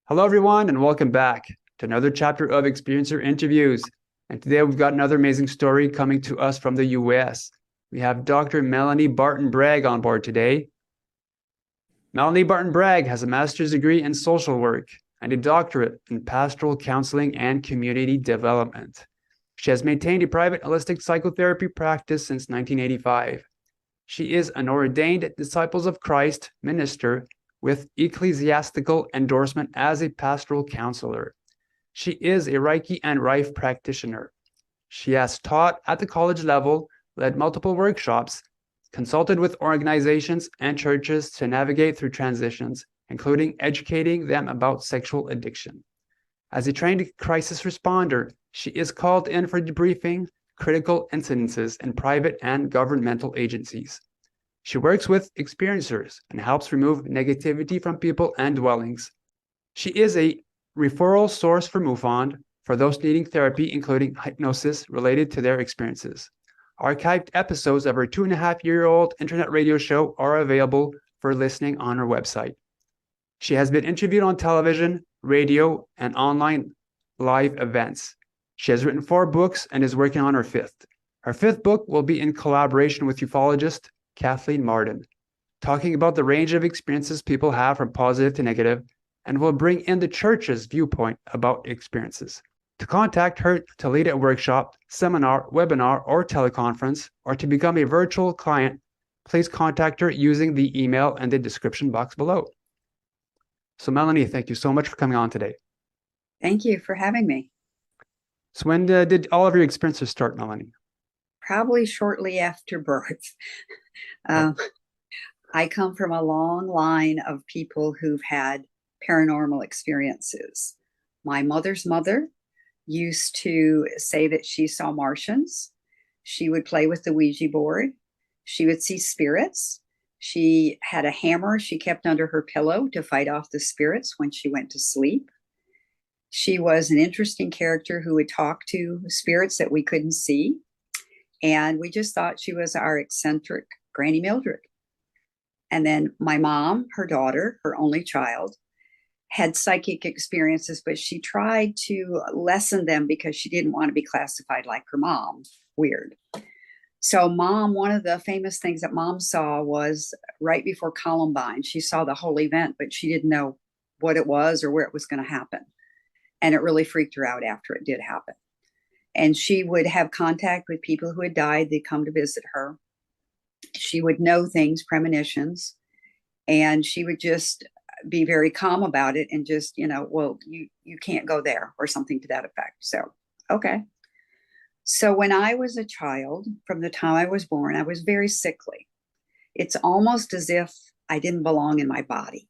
Hello, everyone, and welcome back to another chapter of Experiencer Interviews. And today we've got another amazing story coming to us from the US. We have Dr. Melanie Barton Bragg on board today. Melanie Barton Bragg has a master's degree in social work and a doctorate in pastoral counseling and community development. She has maintained a private holistic psychotherapy practice since 1985. She is an ordained Disciples of Christ minister with ecclesiastical endorsement as a pastoral counselor. She is a Reiki and Rife practitioner. She has taught at the college level, led multiple workshops, consulted with organizations and churches to navigate through transitions, including educating them about sexual addiction. As a trained crisis responder, she is called in for debriefing critical incidences in private and governmental agencies. She works with experiencers and helps remove negativity from people and dwellings. She is a referral source for MUFON for those needing therapy, including hypnosis related to their experiences. Archived episodes of her 2.5-year-old internet radio show are available for listening on her website. She has been interviewed on television, radio, and online live events. She has written 4 books and is working on her 5th. Her 5th book will be in collaboration with ufologist Kathleen Martin, talking about the range of experiences people have from positive to negative, and will bring in the church's viewpoint about experiences. To contact her to lead a workshop, seminar, webinar, or teleconference, or to become a virtual client, please contact her using the email in the description box below. So Melanie, thank you so much for coming on today. Thank you for having me. So when did all of your experiences start, Melanie? Probably shortly after birth. I come from a long line of people who've had paranormal experiences. My mother's mother used to say that she saw Martians. She would play with the Ouija board. She would see spirits. She had a hammer she kept under her pillow to fight off the spirits when she went to sleep. She was an interesting character who would talk to spirits that we couldn't see. And we just thought she was our eccentric Granny Mildred. And then my mom, her daughter, her only child, had psychic experiences, but she tried to lessen them because she didn't want to be classified like her mom. Weird. So mom, one of the famous things that mom saw was right before Columbine. She saw the whole event, but she didn't know what it was or where it was going to happen. And it really freaked her out after it did happen. And she would have contact with people who had died. They'd come to visit her. She would know things, premonitions, and she would just be very calm about it and just, well, you can't go there or something to that effect. So, okay. So when I was a child, from the time I was born, I was very sickly. It's almost as if I didn't belong in my body.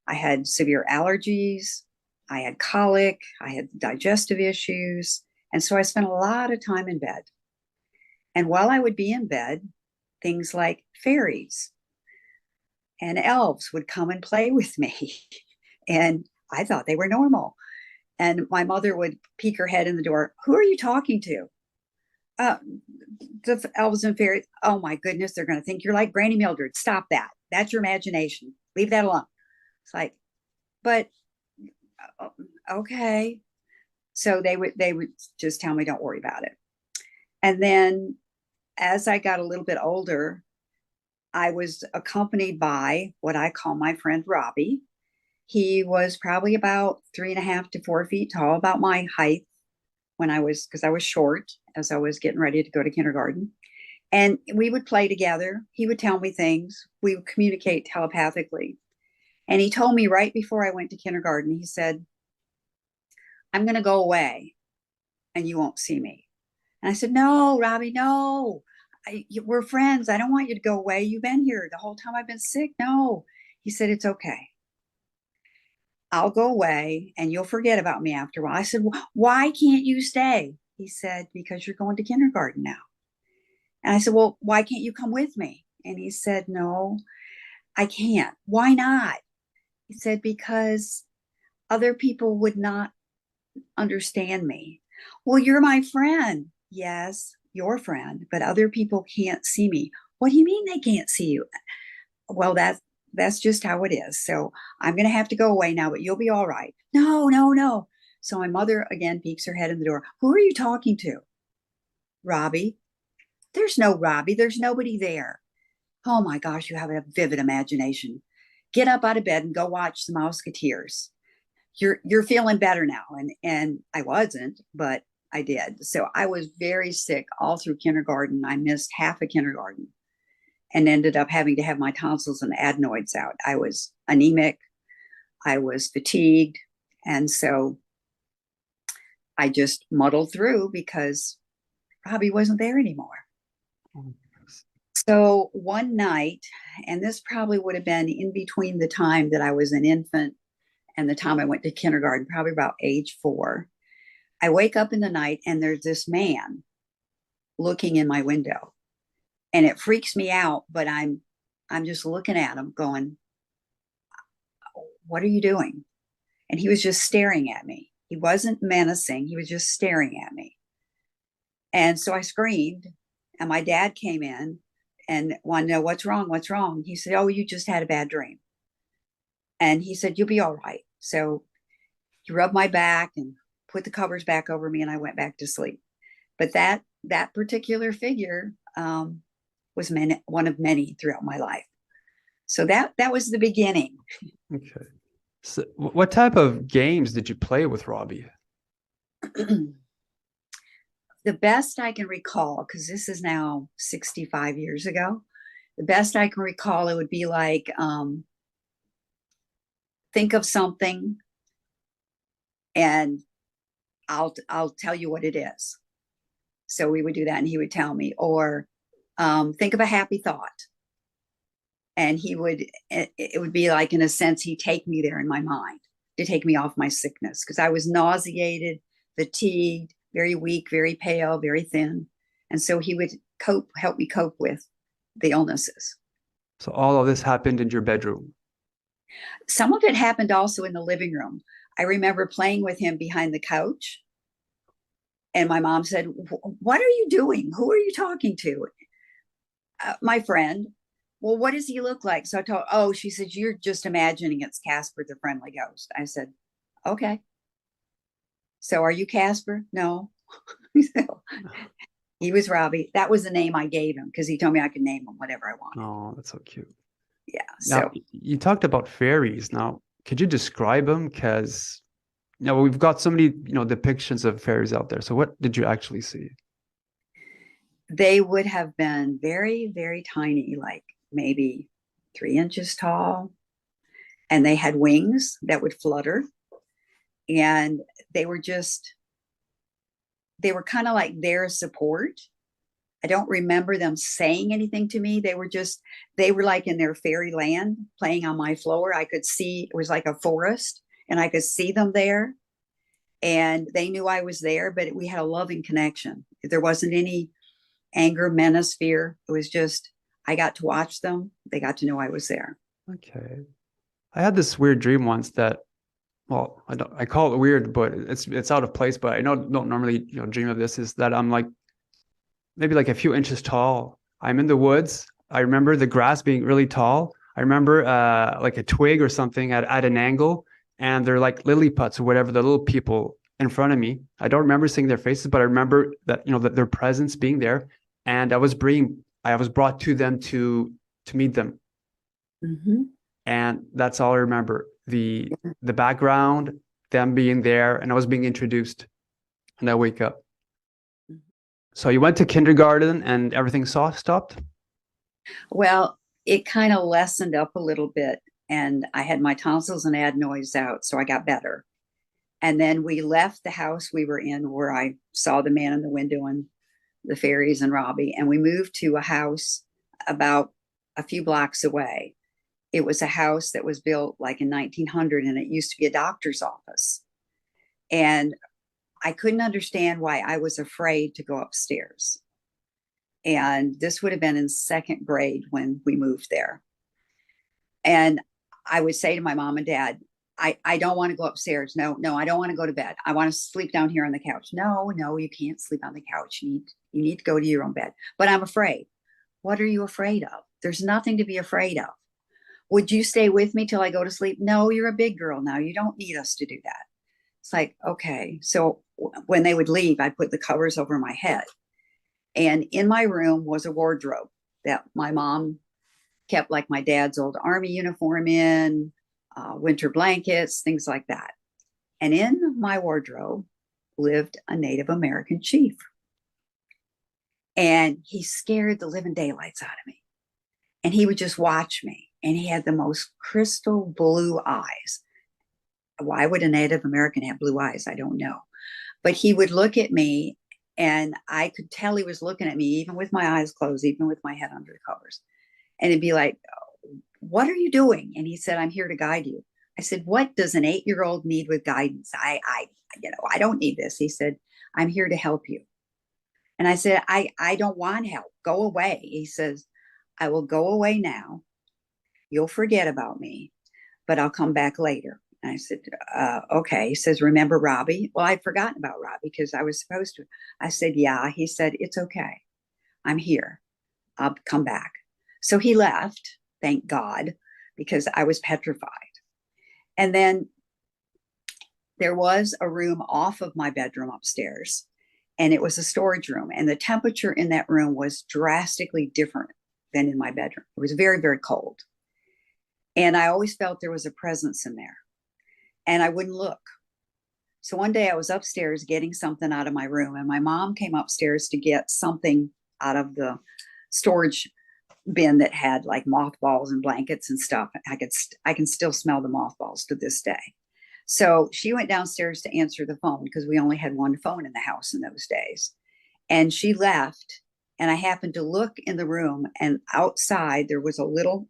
I had severe allergies. I had colic. I had digestive issues. And so I spent a lot of time in bed. And while I would be in bed, things like fairies and elves would come and play with me. And I thought they were normal. And my mother would peek her head in the door. Who are you talking to? The elves and fairies. Oh my goodness, they're going to think you're like Granny Mildred. Stop that. That's your imagination. Leave that alone. It's like, but okay. So they would just tell me, don't worry about it. And then as I got a little bit older, I was accompanied by what I call my friend Robbie. He was probably about 3.5 to 4 feet tall, about my height because I was short as I was getting ready to go to kindergarten. And we would play together. He would tell me things. We would communicate telepathically. And he told me right before I went to kindergarten, he said, I'm going to go away and you won't see me. And I said, no, Robbie, no, we're friends. I don't want you to go away. You've been here the whole time I've been sick. No. He said, it's okay. I'll go away and you'll forget about me after a while. I said, why can't you stay? He said, because you're going to kindergarten now. And I said, well, why can't you come with me? And he said, no, I can't. Why not? He said, because other people would not understand me. Well, you're my friend. Yes, your friend, but other people can't see me. What do you mean they can't see you? Well, that's just how it is. So I'm going to have to go away now, but you'll be all right. No, no, no. So my mother again peeks her head in the door. Who are you talking to? Robbie. There's no Robbie. There's nobody there. Oh my gosh, you have a vivid imagination. Get up out of bed and go watch the Mouseketeers. You're feeling better now. And I wasn't, but I did. So I was very sick all through kindergarten. I missed half of kindergarten and ended up having to have my tonsils and adenoids out. I was anemic. I was fatigued. And so I just muddled through because Robbie wasn't there anymore. So one night, and this probably would have been in between the time that I was an infant and the time I went to kindergarten, probably about age 4, I wake up in the night and there's this man looking in my window. And it freaks me out, but I'm just looking at him going, what are you doing? And he was just staring at me. He wasn't menacing. He was just staring at me. And so I screamed, and my dad came in and wanted to know what's wrong, what's wrong. He said, oh, you just had a bad dream. And he said, you'll be all right. So he rubbed my back and put the covers back over me, and I went back to sleep. But that particular figure was one of many throughout my life. So that was the beginning. Okay. So what type of games did you play with Robbie? The best I can recall, because this is now 65 years ago, the best I can recall, it would be like, think of something and I'll tell you what it is. So we would do that and he would tell me, or think of a happy thought. And it would be like, in a sense, he'd take me there in my mind to take me off my sickness, because I was nauseated, fatigued, very weak, very pale, very thin. And so he would help me cope with the illnesses. So all of this happened in your bedroom? Some of it happened also in the living room. I remember playing with him behind the couch. And my mom said, what are you doing? Who are you talking to? My friend. Well, what does he look like? So I told, she said, you're just imagining it's Casper, the friendly ghost. I said, okay. So are you Casper? No. So, he was Robbie. That was the name I gave him because he told me I could name him whatever I wanted. Oh, that's so cute. Yeah. Now, So you talked about fairies. Now, could you describe them? Because we've got so many depictions of fairies out there. So what did you actually see? they would have been very, very tiny, like maybe 3 inches tall. And they had wings that would flutter. And they were kind of like their support. I don't remember them saying anything to me. They were like in their fairyland playing on my floor. I could see, it was like a forest, and I could see them there. And they knew I was there, but we had a loving connection. There wasn't any anger, menace, fear. It was just, I got to watch them. They got to know I was there. Okay. I had this weird dream once that, well, I call it weird, but it's out of place, but I don't normally, dream of this, is that I'm like, maybe like a few inches tall. I'm in the woods. I remember the grass being really tall. I remember like a twig or something at an angle, and they're like lily pads or whatever, the little people in front of me. I don't remember seeing their faces, but I remember that, that their presence being there. And I was brought to them to meet them. Mm-hmm. And that's all I remember. The background, them being there, and I was being introduced, and I wake up. So you went to kindergarten and everything stopped? Well, it kind of lessened up a little bit, and I had my tonsils and adenoids out, so I got better. And then we left the house we were in, where I saw the man in the window and the fairies and Robbie, and we moved to a house about a few blocks away. It was a house that was built like in 1900, and it used to be a doctor's office. And I couldn't understand why I was afraid to go upstairs. And this would have been in second grade when we moved there. And I would say to my mom and dad, I don't want to go upstairs. No, I don't want to go to bed. I want to sleep down here on the couch. No, you can't sleep on the couch. You need to go to your own bed. But I'm afraid. What are you afraid of? There's nothing to be afraid of. Would you stay with me till I go to sleep? No, you're a big girl now. You don't need us to do that. It's like, okay. So when they would leave, I put the covers over my head. And in my room was a wardrobe that my mom kept, like my dad's old army uniform in, winter blankets, things like that. And in my wardrobe lived a Native American chief. And he scared the living daylights out of me. And he would just watch me. And he had the most crystal blue eyes. Why would a Native American have blue eyes? I don't know. But he would look at me, and I could tell he was looking at me, even with my eyes closed, even with my head under the covers. And it'd be like, what are you doing? And he said, I'm here to guide you. I said, what does an 8-year-old need with guidance? I don't need this. He said, I'm here to help you. And I said, I don't want help. Go away. He says, I will go away now. You'll forget about me, but I'll come back later. And I said, okay. He says, remember Robbie? Well, I'd forgotten about Robbie because I was supposed to. I said, yeah. He said, it's okay. I'm here. I'll come back. So he left, thank God, because I was petrified. And then there was a room off of my bedroom upstairs, and it was a storage room. And the temperature in that room was drastically different than in my bedroom. It was very, very cold. And I always felt there was a presence in there. And I wouldn't look. So one day I was upstairs getting something out of my room, and my mom came upstairs to get something out of the storage bin that had like mothballs and blankets and stuff. I can still smell the mothballs to this day. So she went downstairs to answer the phone because we only had one phone in the house in those days. And she left, and I happened to look in the room, and outside there was a little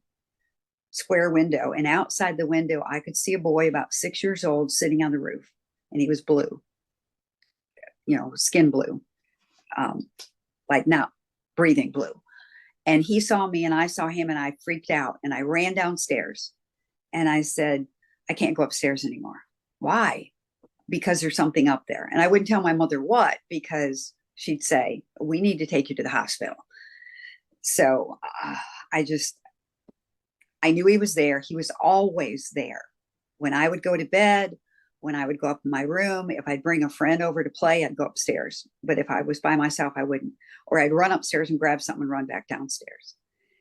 square window, and outside the window I could see a boy about 6 years old sitting on the roof, and he was blue, skin blue, like not breathing blue. And he saw me and I saw him, and I freaked out, and I ran downstairs, and I said, I can't go upstairs anymore. Why? Because there's something up there. And I wouldn't tell my mother what, because she'd say, we need to take you to the hospital. So I knew he was there. He was always there. When I would go to bed, when I would go up in my room, if I'd bring a friend over to play, I'd go upstairs. But if I was by myself, I wouldn't. Or I'd run upstairs and grab something and run back downstairs.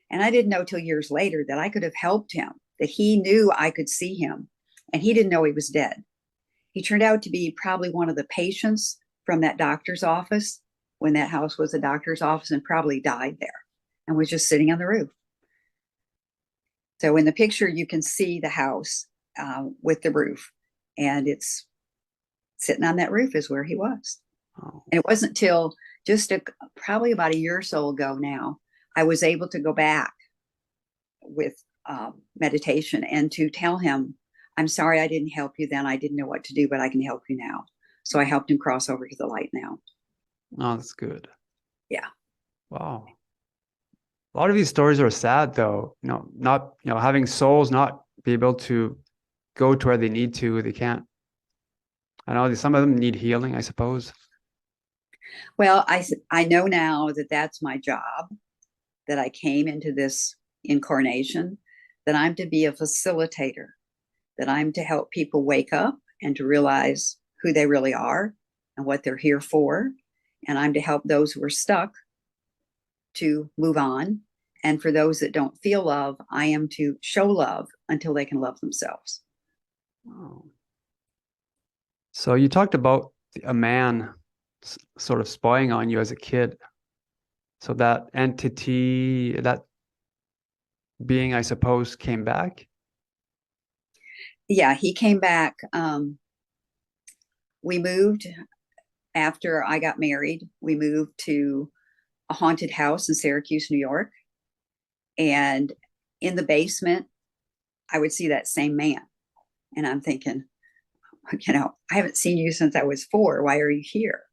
And I didn't know till years later that I could have helped him, that he knew I could see him, and he didn't know he was dead. He turned out to be probably one of the patients from that doctor's office when that house was a doctor's office, and probably died there and was just sitting on the roof. So in the picture, you can see the house with the roof, and it's sitting on that roof is where he was. Oh. And it wasn't till probably about a year or so ago now, I was able to go back with meditation and to tell him, I'm sorry I didn't help you then. I didn't know what to do, but I can help you now. So I helped him cross over to the light now. Oh, that's good. Yeah. Wow. A lot of these stories are sad, though. Not having souls not be able to go to where they need to. They can't. I know some of them need healing, I suppose. Well, I know now that that's my job, that I came into this incarnation, that I'm to be a facilitator, that I'm to help people wake up and to realize who they really are and what they're here for. And I'm to help those who are stuck to move on. And for those that don't feel love, I am to show love until they can love themselves. Oh. So you talked about a man sort of spying on you as a kid. So that entity, that being, I suppose, came back? Yeah, he came back. We moved after I got married. We moved to a haunted house in Syracuse, New York. And in the basement, I would see that same man. And I'm thinking, I haven't seen you since I was 4. Why are you here?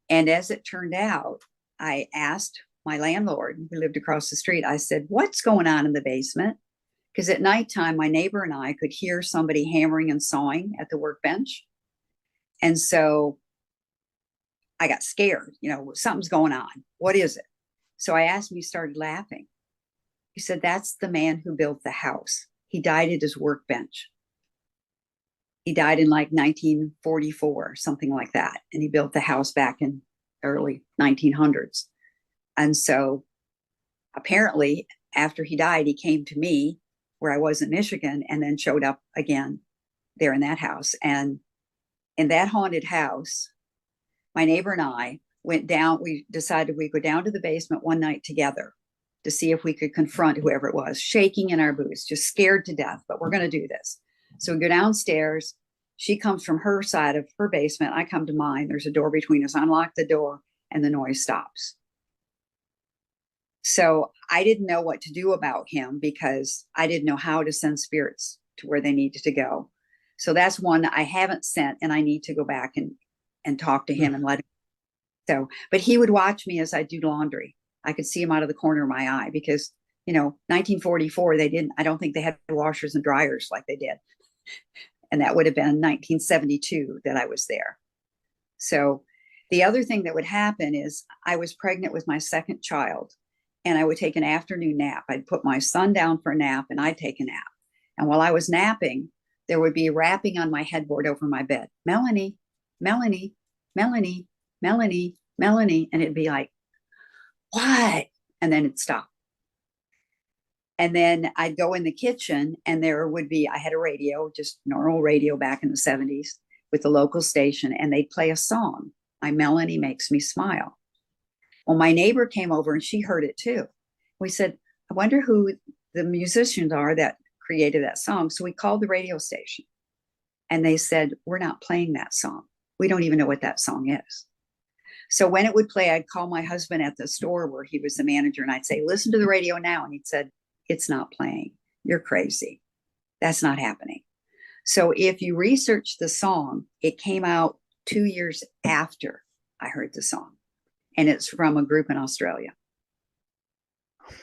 And as it turned out, I asked my landlord who lived across the street, I said, what's going on in the basement? Because at nighttime, my neighbor and I could hear somebody hammering and sawing at the workbench. And so I got scared, something's going on. What is it? So I asked him, he started laughing. He said, that's the man who built the house. He died at his workbench. He died in like 1944, something like that. And he built the house back in early 1900s. And so apparently after he died, he came to me where I was in Michigan and then showed up again there in that house. And in that haunted house, my neighbor and I went down. We decided we'd go down to the basement one night together to see if we could confront whoever it was, shaking in our boots, just scared to death, but we're going to do this. So we go downstairs. She comes from her side of her basement. I come to mine. There's a door between us. I unlock the door and the noise stops. So I didn't know what to do about him because I didn't know how to send spirits to where they needed to go. So that's one I haven't sent, and I need to go back and talk to him and let him. So, but he would watch me as I do laundry. I could see him out of the corner of my eye because, 1944, I don't think they had washers and dryers like they did. And that would have been 1972 that I was there. So the other thing that would happen is I was pregnant with my second child, and I would take an afternoon nap. I'd put my son down for a nap and I'd take a nap. And while I was napping, there would be rapping on my headboard over my bed. Melanie, Melanie, Melanie, Melanie, Melanie. And it'd be like, what? And then it'd stop. And then I'd go in the kitchen and there would be, I had a radio, just normal radio back in the 70s with the local station, and they'd play a song. My Melanie Makes Me Smile. Well, my neighbor came over and she heard it too. We said, I wonder who the musicians are that created that song. So we called the radio station and they said, we're not playing that song. We don't even know what that song is. So when it would play, I'd call my husband at the store where he was the manager and I'd say, listen to the radio now. And he'd said, it's not playing. You're crazy. That's not happening. So if you research the song, it came out 2 years after I heard the song. And it's from a group in Australia.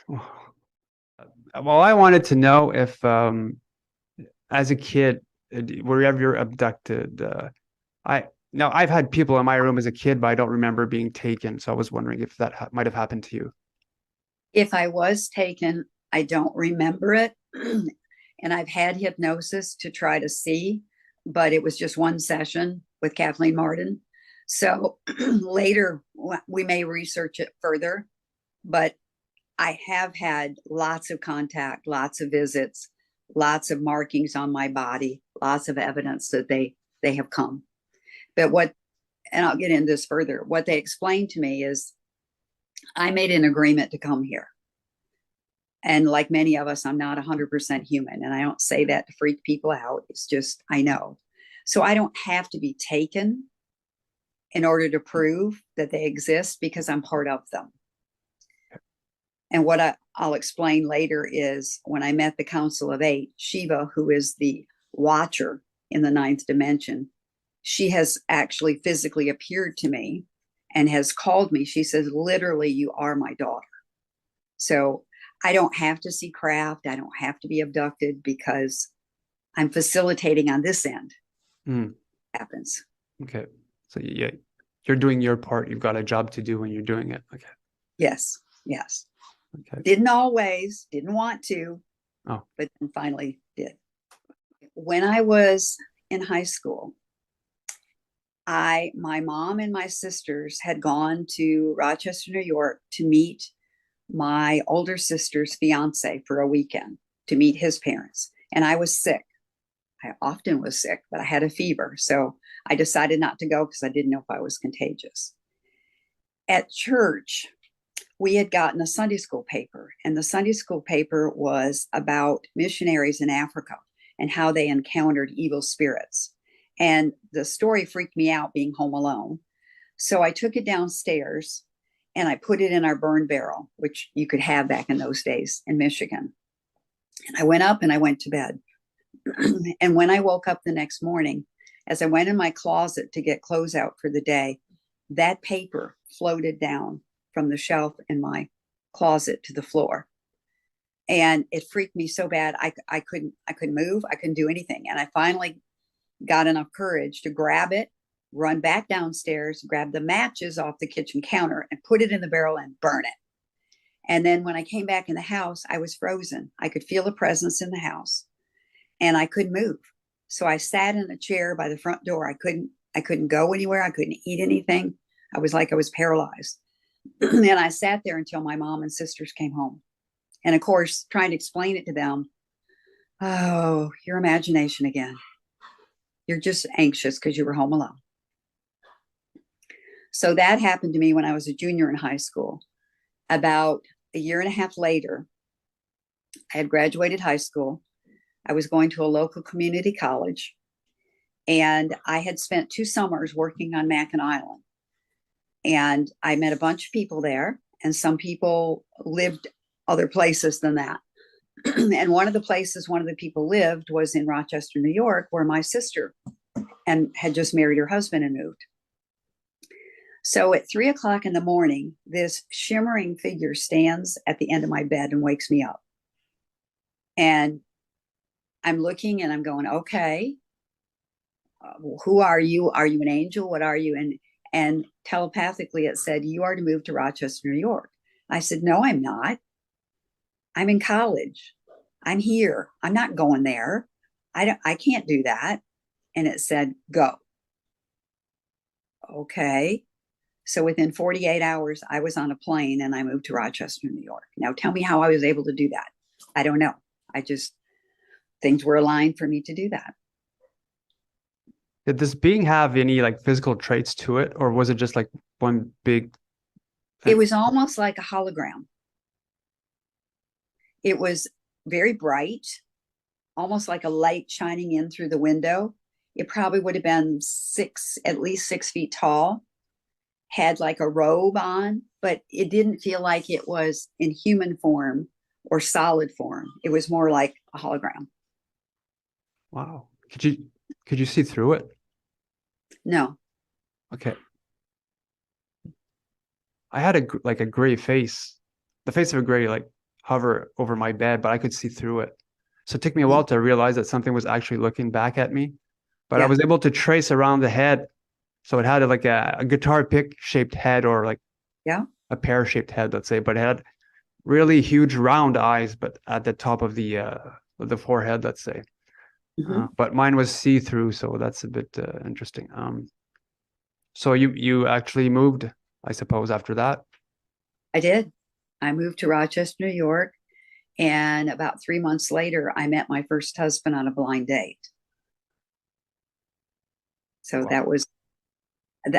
Well, I wanted to know if, as a kid, were you ever abducted? I've had people in my room as a kid, but I don't remember being taken. So I was wondering if that might have happened to you. If I was taken, I don't remember it. And I've had hypnosis to try to see, but it was just one session with Kathleen Martin. So later we may research it further, but I have had lots of contact, lots of visits, lots of markings on my body, lots of evidence that they have come. But and I'll get into this further, what they explained to me is I made an agreement to come here. And like many of us, I'm not 100% human. And I don't say that to freak people out. It's just, I know. So I don't have to be taken in order to prove that they exist because I'm part of them. And what I'll explain later is when I met the Council of Eight, Shiva, who is the watcher in the ninth dimension, she has actually physically appeared to me and has called me. She says, literally, you are my daughter. So I don't have to see craft. I don't have to be abducted because I'm facilitating on this end. Happens. Okay. So yeah, you're doing your part. You've got a job to do when you're doing it. Okay. Yes. Okay. Didn't want to, but then finally did. When I was in high school, my mom and my sisters had gone to Rochester, New York to meet my older sister's fiance for a weekend, to meet his parents. And I was sick. I often was sick, but I had a fever. So I decided not to go because I didn't know if I was contagious. At church, we had gotten a Sunday school paper, and the Sunday school paper was about missionaries in Africa and how they encountered evil spirits. And the story freaked me out being home alone. So I took it downstairs and I put it in our burn barrel, which you could have back in those days in Michigan. And I went up and I went to bed. And when I woke up the next morning, as I went in my closet to get clothes out for the day, that paper floated down from the shelf in my closet to the floor. And it freaked me so bad. I couldn't move. I couldn't do anything. And I finally got enough courage to grab it, run back downstairs, grab the matches off the kitchen counter and put it in the barrel and burn it. And then when I came back in the house, I was frozen. I could feel a presence in the house and I couldn't move. So I sat in a chair by the front door. I couldn't go anywhere. I couldn't eat anything. I was like I was paralyzed. And I sat there until my mom and sisters came home. And of course, trying to explain it to them, oh, your imagination again. You're just anxious because you were home alone. So that happened to me when I was a junior in high school. About a year and a half later, I had graduated high school. I was going to a local community college, and I had spent 2 summers working on Mackinac Island. And I met a bunch of people there, and some people lived other places than that. And one of the people lived was in Rochester, New York, where my sister and had just married her husband and moved. So at 3 o'clock in the morning, this shimmering figure stands at the end of my bed and wakes me up. And I'm looking and I'm going, okay, who are you? Are you an angel? What are you? And telepathically it said, you are to move to Rochester, New York. I said, no, I'm not. I'm in college. I'm here. I'm not going there. I can't do that. And it said, go. Okay. So within 48 hours, I was on a plane and I moved to Rochester, New York. Now tell me how I was able to do that. I don't know. Things were aligned for me to do that. Did this being have any like physical traits to it, or was it just like one big thing? It was almost like a hologram. It was very bright, almost like a light shining in through the window. It probably would have been at least 6 feet tall, had like a robe on, but it didn't feel like it was in human form or solid form. It was more like a hologram. Wow. Could you see through it? No. Okay. I had a gray face, the face of a gray, like hover over my bed, but I could see through it. So it took me a while to realize that something was actually looking back at me, but I was able to trace around the head. So it had like a guitar pick shaped head, or like a pear shaped head, let's say, but it had really huge round eyes, but at the top of the forehead, let's say. But mine was see-through, so that's a bit interesting. So you actually moved, I suppose, after that? I did. I moved to Rochester, New York, and about 3 months later, I met my first husband on a blind date. So Wow.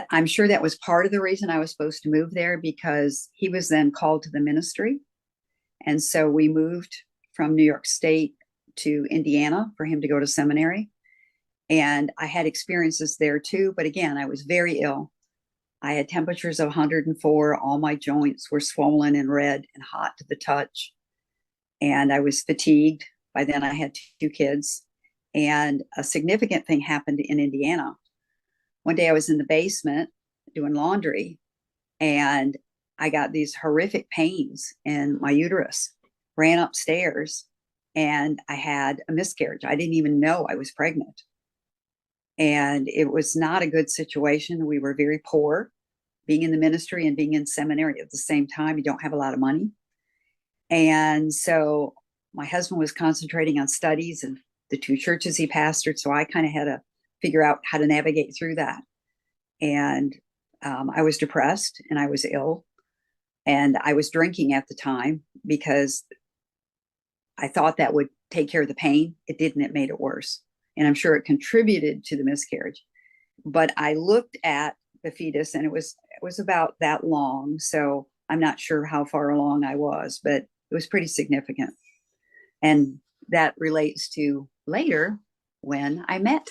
I'm sure that was part of the reason I was supposed to move there, because he was then called to the ministry. And so we moved from New York State to Indiana for him to go to seminary. And I had experiences there too. But again, I was very ill. I had temperatures of 104. All my joints were swollen and red and hot to the touch. And I was fatigued. By then, I had 2 kids. And a significant thing happened in Indiana. One day I was in the basement doing laundry, and I got these horrific pains in my uterus, ran upstairs, and I had a miscarriage. I didn't even know I was pregnant. And it was not a good situation. We were very poor, being in the ministry and being in seminary at the same time. You don't have a lot of money. And so my husband was concentrating on studies and the 2 churches he pastored. So I kind of had to figure out how to navigate through that. And I was depressed and I was ill. And I was drinking at the time because I thought that would take care of the pain. It didn't. It made it worse. And I'm sure it contributed to the miscarriage. But I looked at the fetus and it was about that long. So I'm not sure how far along I was, but it was pretty significant. And that relates to later when I met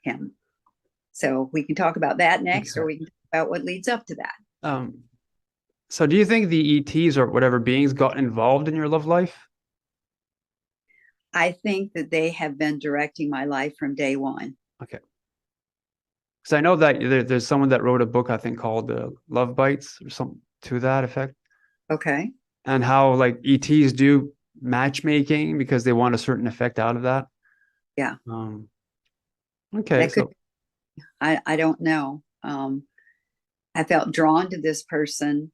him. So we can talk about that next, or we can talk about what leads up to that. So do you think the ETs or whatever beings got involved in your love life? I think that they have been directing my life from day one. Okay. Because I know that there's someone that wrote a book, I think, called Love Bites or something to that effect. Okay. And how like ETs do matchmaking because they want a certain effect out of that. Yeah. Okay. That could, I don't know. I felt drawn to this person,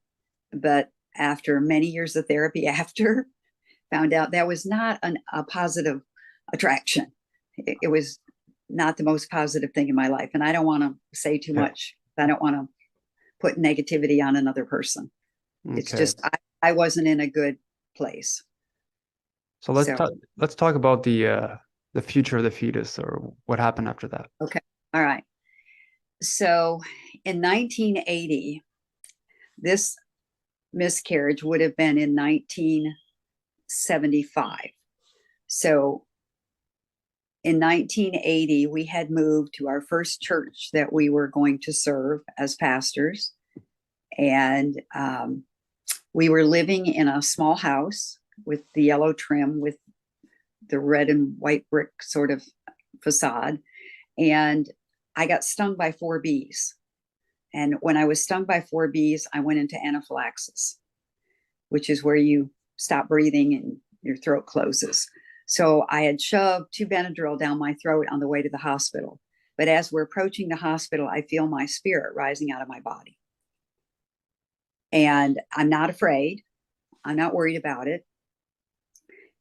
but after many years of therapy after, found out that was not a positive attraction. It was not the most positive thing in my life. And I don't want to say too much. I don't want to put negativity on another person. Okay. It's just, I wasn't in a good place. So let's talk about the future of the fetus, or what happened after that. Okay. All right. So in 1980, this miscarriage would have been in 1975. So in 1980, we had moved to our first church that we were going to serve as pastors. And we were living in a small house with the yellow trim with the red and white brick sort of facade. And I got stung by 4 bees. And when I was stung by 4 bees, I went into anaphylaxis, which is where you stop breathing and your throat closes. So I had shoved 2 Benadryl down my throat on the way to the hospital. But as we're approaching the hospital, I feel my spirit rising out of my body. And I'm not afraid. I'm not worried about it.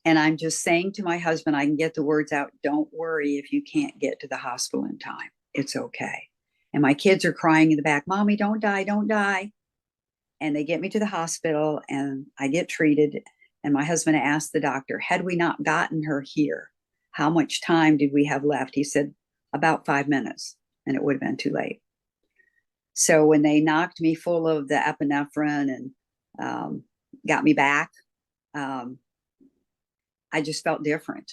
And I'm just saying to my husband, I can get the words out, don't worry if you can't get to the hospital in time. It's okay. And my kids are crying in the back, Mommy, don't die, don't die. And they get me to the hospital and I get treated. And my husband asked the doctor, had we not gotten her here, how much time did we have left? He said, about 5 minutes, and it would have been too late. So when they knocked me full of the epinephrine and got me back, I just felt different.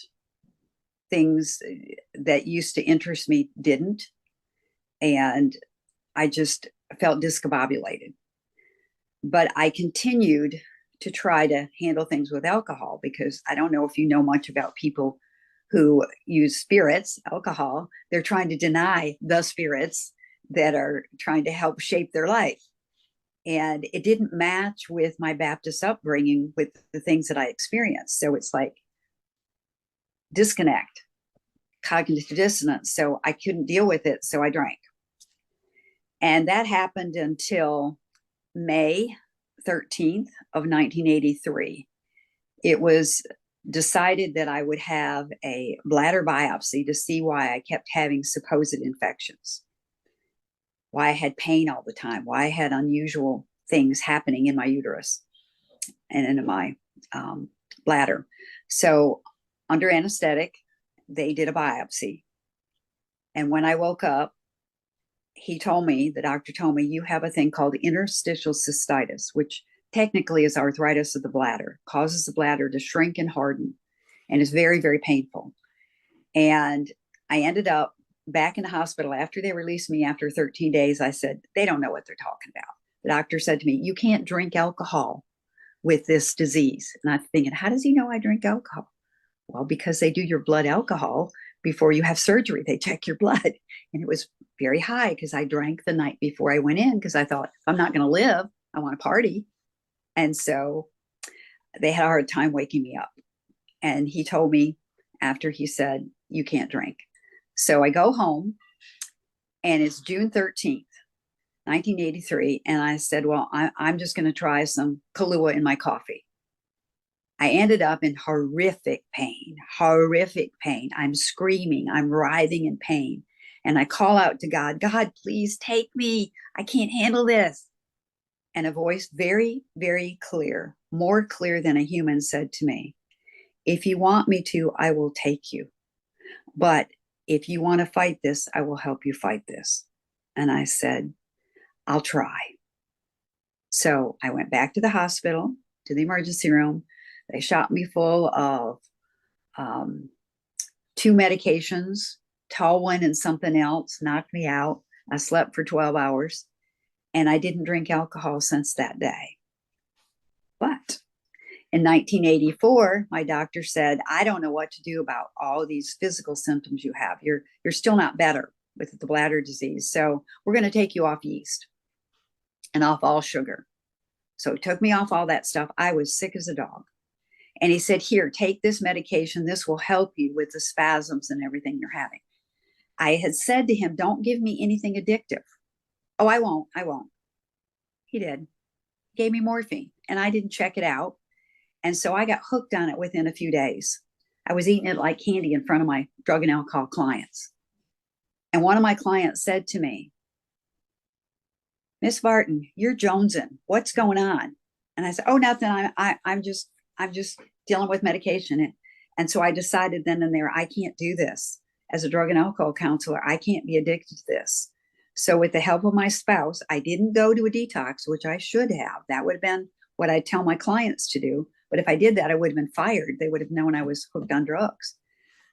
Things that used to interest me didn't. And I just felt discombobulated. But I continued to try to handle things with alcohol, because I don't know if you know much about people who use spirits, alcohol. They're trying to deny the spirits that are trying to help shape their life. And it didn't match with my Baptist upbringing with the things that I experienced. So it's like disconnect, cognitive dissonance. So I couldn't deal with it. So I drank. And that happened until May 13th of 1983. It was decided that I would have a bladder biopsy to see why I kept having supposed infections, why I had pain all the time, why I had unusual things happening in my uterus and in my bladder. So under anesthetic, they did a biopsy. And when I woke up, the doctor told me, you have a thing called interstitial cystitis, which technically is arthritis of the bladder, causes the bladder to shrink and harden, and is very, very painful. And I ended up back in the hospital after they released me after 13 days. I said, they don't know what they're talking about. The doctor said to me, you can't drink alcohol with this disease. And I'm thinking, how does he know I drink alcohol? Well, because they do your blood alcohol before you have surgery. They check your blood. And it was very high because I drank the night before I went in, because I thought, if I'm not going to live, I want to party. And so they had a hard time waking me up. And he told me after, he said, you can't drink. So I go home, and it's June 13th, 1983. And I said, well, I'm just going to try some Kahlua in my coffee. I ended up in horrific pain. I'm screaming, I'm writhing in pain. And I call out to God, God, please take me. I can't handle this. And a voice very, very clear, more clear than a human, said to me, if you want me to, I will take you. But if you want to fight this, I will help you fight this. And I said, I'll try. So I went back to the hospital, to the emergency room. They shot me full of 2 medications, Talwin and something else, knocked me out. I slept for 12 hours, and I didn't drink alcohol since that day. But in 1984, my doctor said, I don't know what to do about all these physical symptoms you have. You're still not better with the bladder disease. So we're going to take you off yeast and off all sugar. So it took me off all that stuff. I was sick as a dog. And he said, here, take this medication. This will help you with the spasms and everything you're having. I had said to him, don't give me anything addictive. Oh, I won't. He did. He gave me morphine. and I didn't check it out. And so I got hooked on it within a few days. I was eating it like candy in front of my drug and alcohol clients. And one of my clients said to me, Miss Barton, you're jonesing. What's going on? And I said, oh, nothing. I'm just dealing with medication. And so I decided then and there, I can't do this as a drug and alcohol counselor. I can't be addicted to this. So with the help of my spouse, I didn't go to a detox, which I should have. That would have been what I tell my clients to do. But if I did that, I would have been fired. They would have known I was hooked on drugs.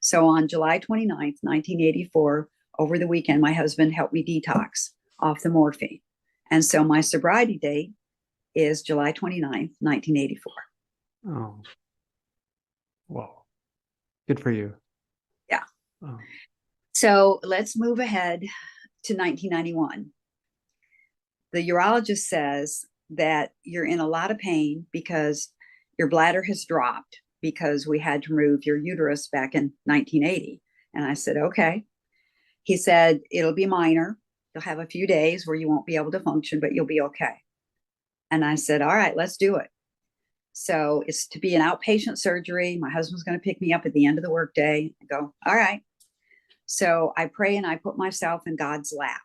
So on July 29th, 1984, over the weekend, my husband helped me detox off the morphine. And so my sobriety date is July 29th, 1984. Oh, wow. Good for you. Yeah. Oh. So let's move ahead to 1991. The urologist says that you're in a lot of pain because your bladder has dropped because we had to remove your uterus back in 1980. And I said, okay. He said, it'll be minor. You'll have a few days where you won't be able to function, but you'll be okay. And I said, all right, let's do it. So it's to be an outpatient surgery. My husband's going to pick me up at the end of the workday and go, all right. So I pray and I put myself in God's lap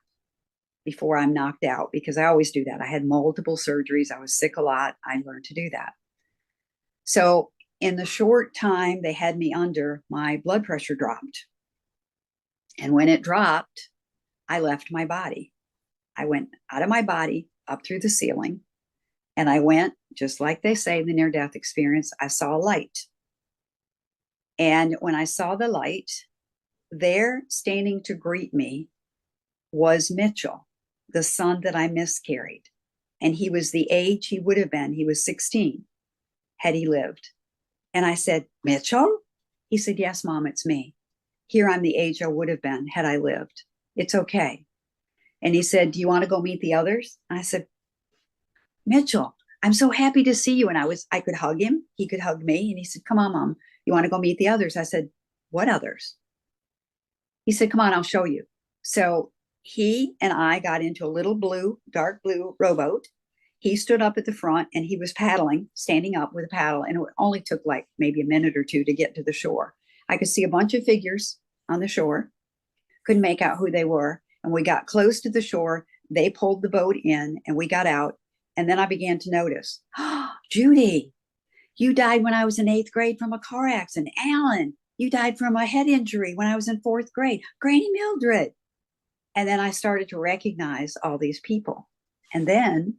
before I'm knocked out, because I always do that. I had multiple surgeries. I was sick a lot. I learned to do that. So in the short time they had me under, my blood pressure dropped. And when it dropped, I left my body. I went out of my body up through the ceiling. And I went, just like they say, the near-death experience, I saw a light. And when I saw the light, there standing to greet me was Mitchell, the son that I miscarried. And he was the age he would have been. He was 16 had he lived. And I said, Mitchell? He said, yes, Mom, it's me. Here I'm the age I would have been had I lived. It's okay. And he said, do you want to go meet the others? And I said, Mitchell, I'm so happy to see you. And I could hug him. He could hug me. And he said, come on, Mom, you want to go meet the others? I said, what others? He said, come on, I'll show you. So he and I got into a little dark blue rowboat. He stood up at the front and he was paddling, standing up with a paddle. And it only took like maybe a minute or two to get to the shore. I could see a bunch of figures on the shore. Couldn't make out who they were. And we got close to the shore. They pulled the boat in and we got out. And then I began to notice, oh, Judy, you died when I was in 8th grade from a car accident. Alan, you died from a head injury when I was in 4th grade. Granny Mildred. And then I started to recognize all these people. And then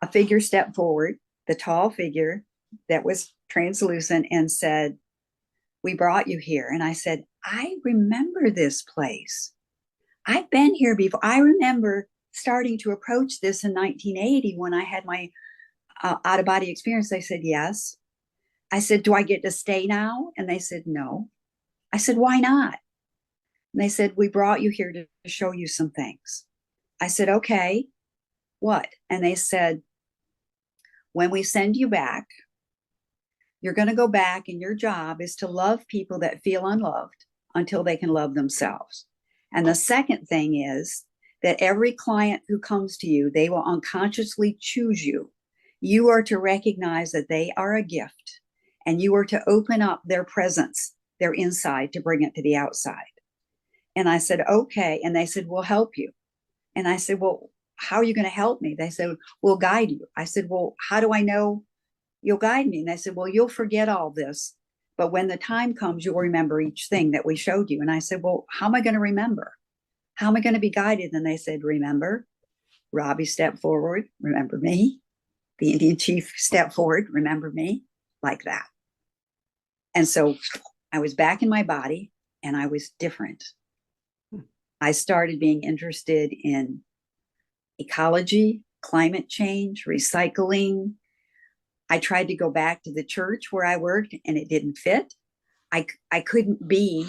a figure stepped forward, the tall figure that was translucent, and said, we brought you here. And I said, I remember this place. I've been here before. I remember starting to approach this in 1980 when I had my out-of-body experience. They said, yes. I said, do I get to stay now? And they said, no. I said, why not? And they said, we brought you here to show you some things. I said, okay, what? And they said, when we send you back, you're going to go back and your job is to love people that feel unloved until they can love themselves. And the second thing is that every client who comes to you, they will unconsciously choose you. You are to recognize that they are a gift and you are to open up their presence, their inside, to bring it to the outside. And I said, okay. And they said, we'll help you. And I said, well, how are you going to help me? They said, we'll guide you. I said, well, how do I know you'll guide me? And they said, well, you'll forget all this, but when the time comes, you'll remember each thing that we showed you. And I said, well, how am I going to remember? How am I going to be guided? And they said, remember, Robbie stepped forward, remember me. The Indian chief stepped forward, remember me, like that. And so I was back in my body and I was different. I started being interested in ecology, climate change, recycling. I tried to go back to the church where I worked and it didn't fit. I couldn't be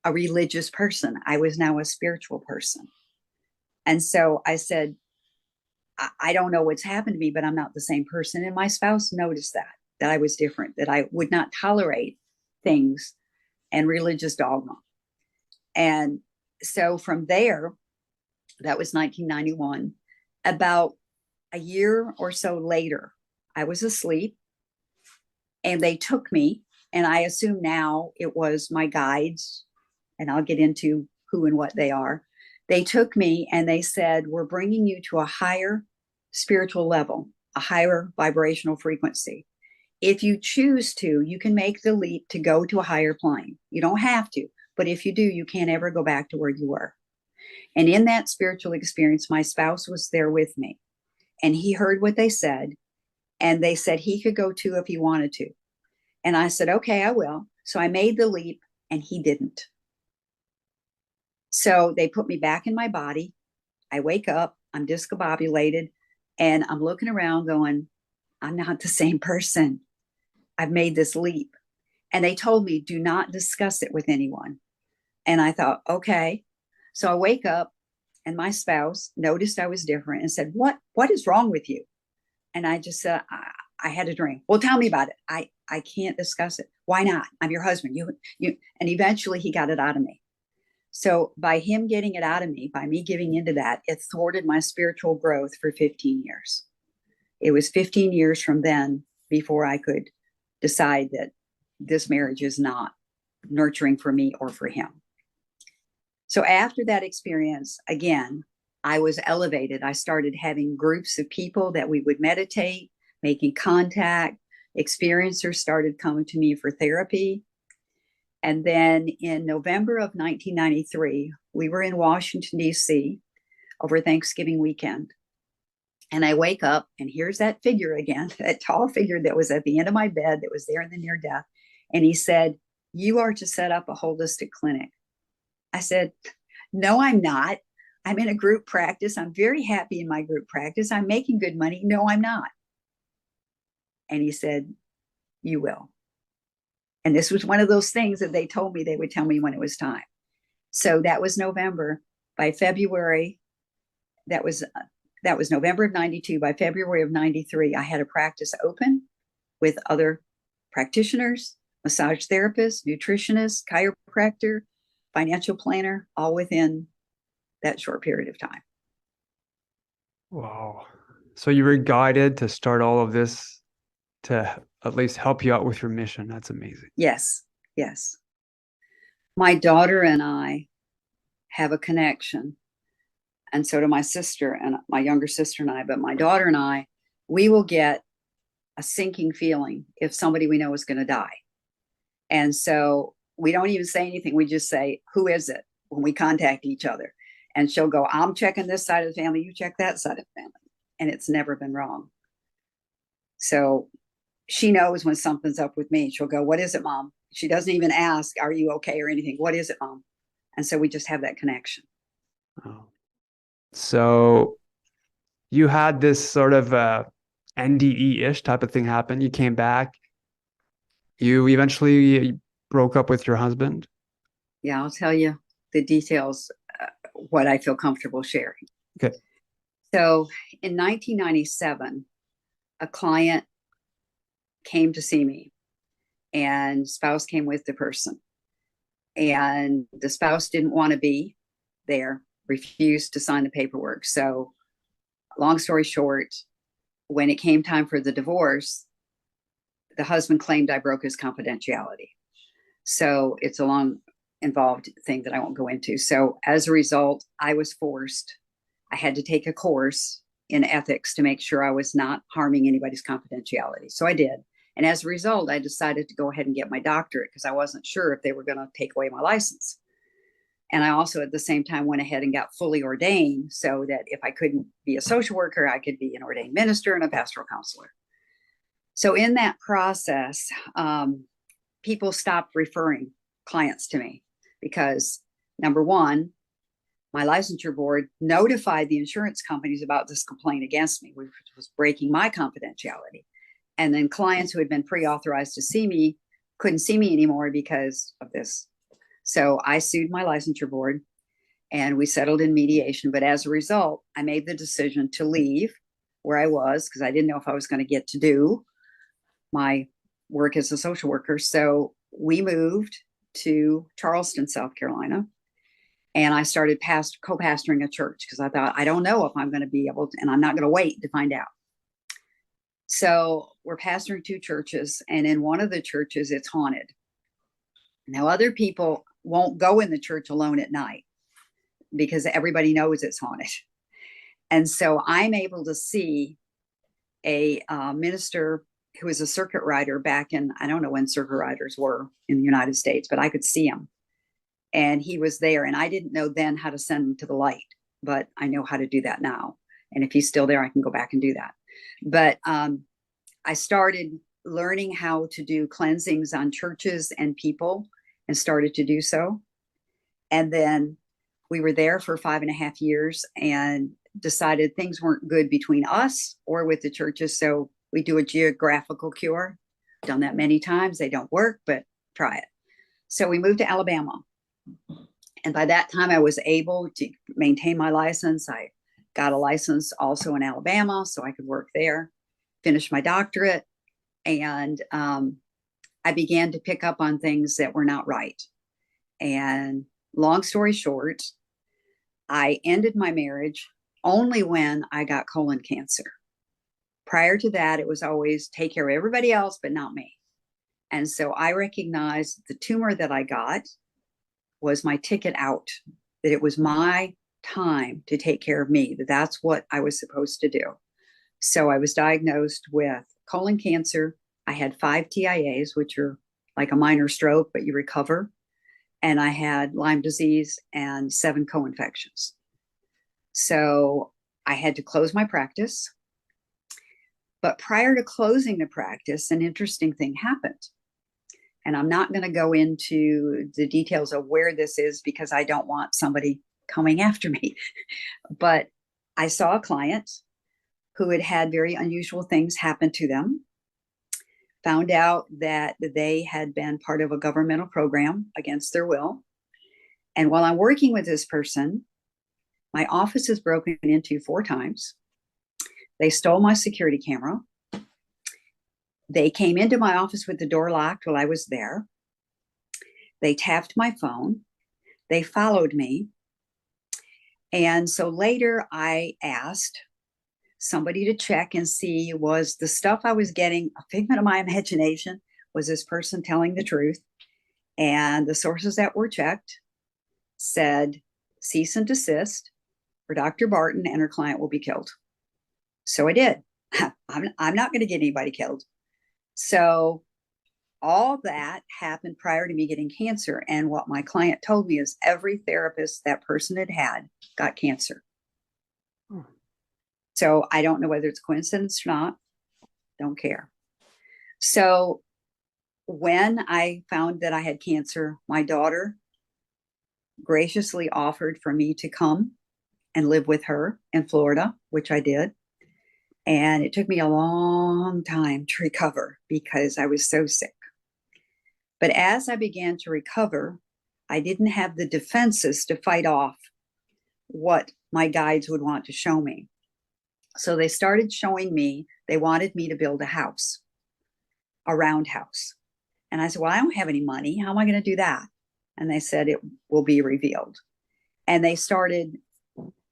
a religious person. I was now a spiritual person. And so I said, I don't know what's happened to me, but I'm not the same person. And my spouse noticed that I was different, that I would not tolerate things and religious dogma. And so from there, that was 1991. About a year or so later, I was asleep, and they took me, and I assume now it was my guides, and I'll get into who and what they are. They took me and they said, we're bringing you to a higher spiritual level, a higher vibrational frequency. If you choose to, you can make the leap to go to a higher plane. You don't have to, but if you do, you can't ever go back to where you were. And in that spiritual experience, my spouse was there with me, and he heard what they said, and they said he could go too if he wanted to. And I said, okay, I will. So I made the leap, and he didn't. So they put me back in my body. I wake up, I'm discombobulated, and I'm looking around going, I'm not the same person. I've made this leap. And they told me, do not discuss it with anyone. And I thought, okay. So I wake up, and my spouse noticed I was different and said, what is wrong with you? And I just said, I had a dream. Well, tell me about it. I can't discuss it. Why not? I'm your husband. You. And eventually he got it out of me. So by him getting it out of me, by me giving into that, it thwarted my spiritual growth for 15 years. It was 15 years from then before I could decide that this marriage is not nurturing for me or for him. So after that experience, again, I was elevated. I started having groups of people that we would meditate, making contact. Experiencers started coming to me for therapy. And then in November of 1993, we were in Washington, D.C. over Thanksgiving weekend. And I wake up, and here's that figure again, that tall figure that was at the end of my bed that was there in the near death. And he said, you are to set up a holistic clinic. I said, no, I'm not. I'm in a group practice. I'm very happy in my group practice. I'm making good money. No, I'm not. And he said, you will. And this was one of those things that they told me they would tell me when it was time. So that was November. By February, that was November of 92. By February of 93, I had a practice open with other practitioners, massage therapists, nutritionists, chiropractor, financial planner, all within that short period of time. Wow. So you were guided to start all of this to at least help you out with your mission. That's amazing. Yes, yes. My daughter and I have a connection, and so do my sister and my younger sister and I. But my daughter and I, we will get a sinking feeling if somebody we know is going to die. And so we don't even say anything. We just say, who is it, when we contact each other. And she'll go, I'm checking this side of the family, you check that side of the family. And it's never been wrong. So she knows when something's up with me. She'll go, what is it, Mom? She doesn't even ask, are you okay or anything? What is it, Mom? And so we just have that connection. Oh. So you had this sort of NDE-ish type of thing happen. You came back. You eventually broke up with your husband. Yeah, I'll tell you the details, what I feel comfortable sharing. Okay. So in 1997, a client came to see me, and spouse came with the person. And the spouse didn't want to be there, refused to sign the paperwork. So long story short, when it came time for the divorce, the husband claimed I broke his confidentiality. So it's a long involved thing that I won't go into. So as a result, I was forced. I had to take a course in ethics to make sure I was not harming anybody's confidentiality. So I did. And as a result, I decided to go ahead and get my doctorate because I wasn't sure if they were going to take away my license. And I also at the same time went ahead and got fully ordained so that if I couldn't be a social worker, I could be an ordained minister and a pastoral counselor. So in that process, people stopped referring clients to me because, number one, my licensure board notified the insurance companies about this complaint against me, which was breaking my confidentiality. And then clients who had been pre-authorized to see me couldn't see me anymore because of this. So I sued my licensure board and we settled in mediation. But as a result, I made the decision to leave where I was because I didn't know if I was going to get to do my work as a social worker. So we moved to Charleston, South Carolina. And I started co-pastoring a church because I thought, I don't know if I'm going to be able to, and I'm not going to wait to find out. So we're pastoring two churches, and in one of the churches, it's haunted. Now, other people won't go in the church alone at night because everybody knows it's haunted. And so I'm able to see a minister who was a circuit rider back in, I don't know when circuit riders were in the United States, but I could see him. And he was there. And I didn't know then how to send him to the light, but I know how to do that now. And if he's still there, I can go back and do that. But I started learning how to do cleansings on churches and people and started to do so. And then we were there for 5.5 years and decided things weren't good between us or with the churches. So we do a geographical cure. Done that many times. They don't work, but try it. So we moved to Alabama. And by that time, I was able to maintain my license. I got a license also in Alabama, so I could work there, finish my doctorate. And I began to pick up on things that were not right. And long story short, I ended my marriage only when I got colon cancer. Prior to that, it was always take care of everybody else, but not me. And so I recognized the tumor that I got was my ticket out, that it was my time to take care of me, that that's what I was supposed to do. So I was diagnosed with colon cancer. I had 5 TIAs, which are like a minor stroke, but you recover. And I had Lyme disease and 7 co-infections. So I had to close my practice. But prior to closing the practice, an interesting thing happened. And I'm not going to go into the details of where this is because I don't want somebody coming after me. But I saw a client who had had very unusual things happen to them, found out that they had been part of a governmental program against their will. And while I'm working with this person, my office is broken into 4 times. They stole my security camera. They came into my office with the door locked while I was there. They tapped my phone. They followed me. And so later I asked somebody to check and see, was the stuff I was getting a figment of my imagination? Was this person telling the truth? And the sources that were checked said, cease and desist, or Dr. Barton and her client will be killed. So I did. I'm not going to get anybody killed. So all that happened prior to me getting cancer. And what my client told me is every therapist that person had got cancer. So I don't know whether it's coincidence or not. Don't care. So when I found that I had cancer, my daughter graciously offered for me to come and live with her in Florida, which I did. And it took me a long time to recover because I was so sick. But as I began to recover, I didn't have the defenses to fight off what my guides would want to show me. So they started showing me, they wanted me to build a house, a round house. And I said, well, I don't have any money. How am I going to do that? And they said, it will be revealed. And they started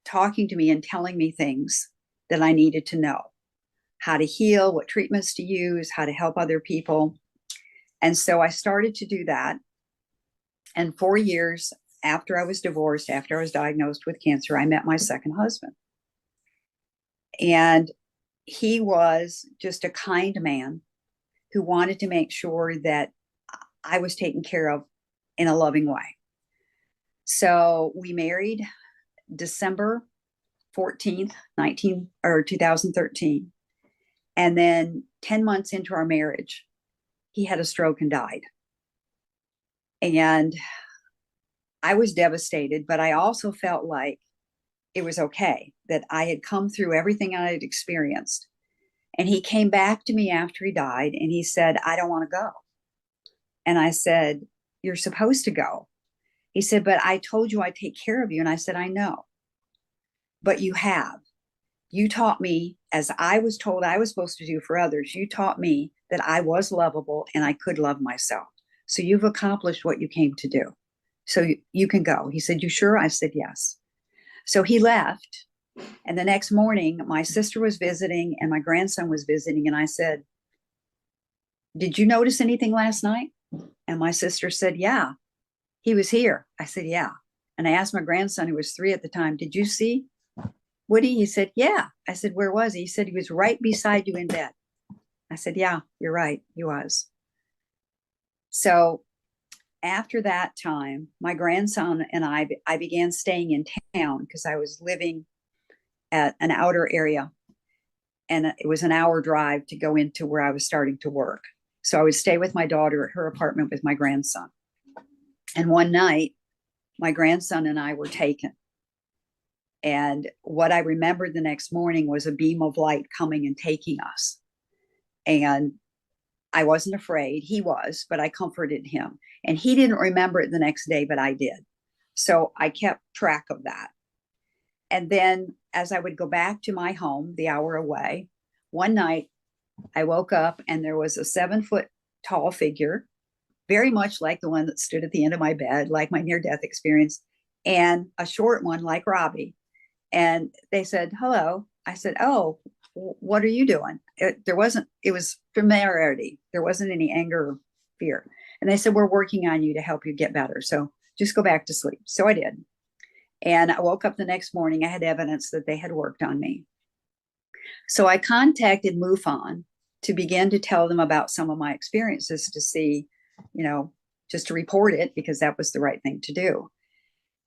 talking to me and telling me things that I needed to know, how to heal, what treatments to use, how to help other people. And so I started to do that. And 4 years after I was divorced, after I was diagnosed with cancer, I met my second husband. And he was just a kind man who wanted to make sure that I was taken care of in a loving way. So we married December 14th, 2013. And then 10 months into our marriage, he had a stroke and died. And I was devastated, but I also felt like it was okay that I had come through everything I had experienced. And he came back to me after he died and he said, I don't want to go. And I said, you're supposed to go. He said, but I told you I'd take care of you. And I said, I know. But you have. You taught me, as I was told I was supposed to do for others, you taught me that I was lovable and I could love myself. So you've accomplished what you came to do. So you can go. He said, you sure? I said, yes. So he left. And the next morning, my sister was visiting and my grandson was visiting. And I said, did you notice anything last night? And my sister said, yeah, he was here. I said, yeah. And I asked my grandson, who was 3 at the time, did you see Woody? He said, yeah. I said, where was he? He said, he was right beside you in bed. I said, yeah, you're right. He was. So after that time, my grandson and I began staying in town because I was living at an outer area. And it was an hour drive to go into where I was starting to work. So I would stay with my daughter at her apartment with my grandson. And one night, my grandson and I were taken. And what I remembered the next morning was a beam of light coming and taking us. And I wasn't afraid. He was, but I comforted him. And he didn't remember it the next day, but I did. So I kept track of that. And then as I would go back to my home, the hour away, one night I woke up and there was a 7-foot tall figure, very much like the one that stood at the end of my bed, like my near-death experience, and a short one like Robbie. And they said, hello. I said, oh, what are you doing? It was familiarity. There wasn't any anger or fear. And they said, we're working on you to help you get better. So just go back to sleep. So I did. And I woke up the next morning. I had evidence that they had worked on me. So I contacted MUFON to begin to tell them about some of my experiences to see, just to report it because that was the right thing to do.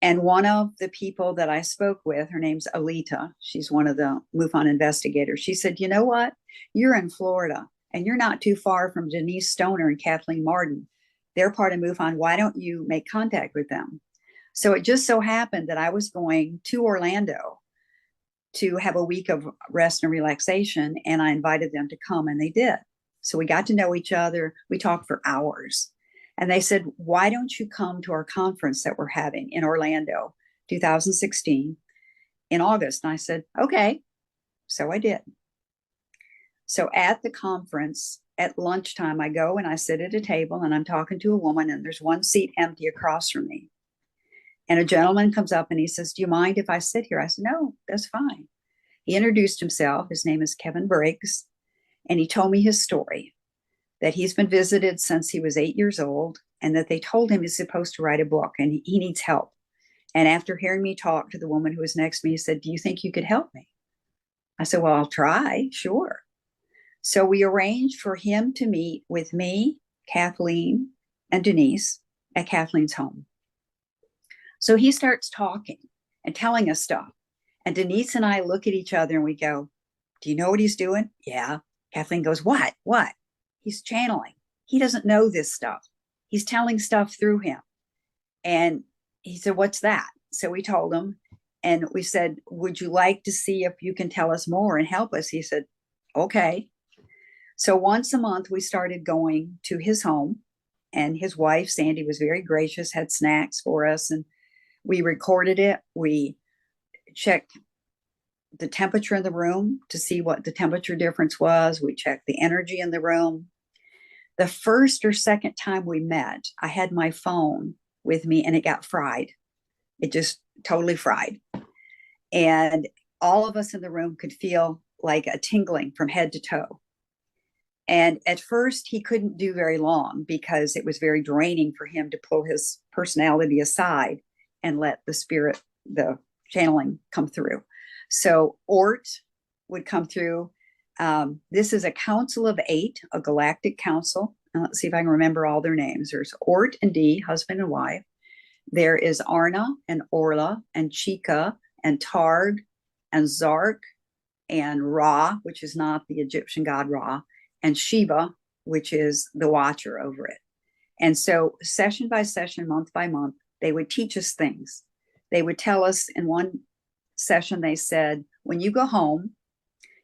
And one of the people that I spoke with, her name's Alita. She's one of the MUFON investigators. She said, you know what? You're in Florida and you're not too far from Denise Stoner and Kathleen Martin. They're part of MUFON. Why don't you make contact with them? So it just so happened that I was going to Orlando to have a week of rest and relaxation, and I invited them to come, and they did. So we got to know each other. We talked for hours. And they said, why don't you come to our conference that we're having in Orlando, 2016, in August? And I said, okay. So I did. So at the conference, at lunchtime, I go and I sit at a table and I'm talking to a woman, and there's one seat empty across from me. And a gentleman comes up and he says, do you mind if I sit here? I said, no, that's fine. He introduced himself. His name is Kevin Briggs. And he told me his story, that he's been visited since he was 8 years old, and that they told him he's supposed to write a book and he needs help. And after hearing me talk to the woman who was next to me, he said, do you think you could help me? I said, well, I'll try, sure. So we arranged for him to meet with me, Kathleen, and Denise at Kathleen's home. So he starts talking and telling us stuff. And Denise and I look at each other and we go, do you know what he's doing? Yeah. Kathleen goes, what? What? He's channeling. He doesn't know this stuff. He's telling stuff through him. And he said, what's that? So we told him, and we said, would you like to see if you can tell us more and help us? He said, okay. So once a month, we started going to his home, and his wife, Sandy, was very gracious, had snacks for us, and we recorded it. We checked the temperature in the room to see what the temperature difference was. We checked the energy in the room. The first or second time we met, I had my phone with me and it got fried. It just totally fried. And all of us in the room could feel like a tingling from head to toe. And at first, he couldn't do very long because it was very draining for him to pull his personality aside and let the spirit, the channeling, come through. So Ort would come through. This is a council of 8, a galactic council. And let's see if I can remember all their names. There's Ort and Dee, husband and wife. There is Arna and Orla and Chika and Targ and Zark and Ra, which is not the Egyptian god Ra, and Shiva, which is the watcher over it. And so session by session, month by month, they would teach us things. They would tell us in one session, they said, when you go home,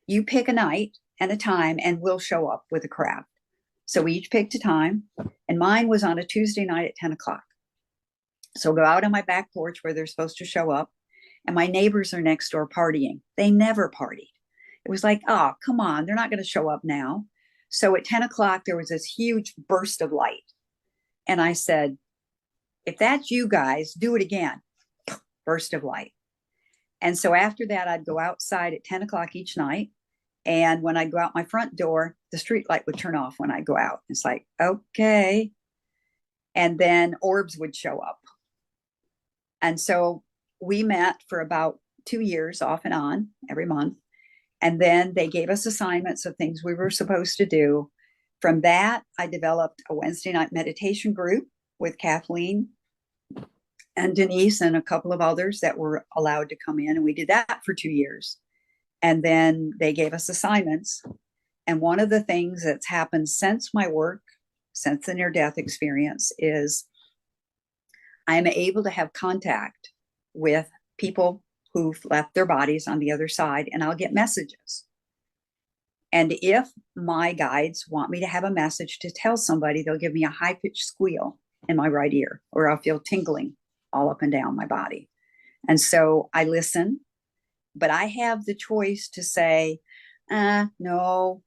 you pick a night and a time and we'll show up with a craft. So we each picked a time, and mine was on a Tuesday night at 10 o'clock. So go out on my back porch where they're supposed to show up, and my neighbors are next door partying. They never partied. It was like, oh, come on, they're not going to show up now. So at 10 o'clock, there was this huge burst of light. And I said, if that's you guys, do it again. Burst of light. And so after that, I'd go outside at 10 o'clock each night. And when I go out my front door, the street light would turn off when I go out. It's like, okay. And then orbs would show up. And so we met for about 2 years off and on every month. And then they gave us assignments of things we were supposed to do. From that, I developed a Wednesday night meditation group with Kathleen and Denise and a couple of others that were allowed to come in. And we did that for 2 years. And then they gave us assignments. And one of the things that's happened since my work, since the near-death experience, is I'm able to have contact with people who've left their bodies on the other side, and I'll get messages. And if my guides want me to have a message to tell somebody, they'll give me a high-pitched squeal in my right ear, or I'll feel tingling all up and down my body. And so I listen, but I have the choice to say, no,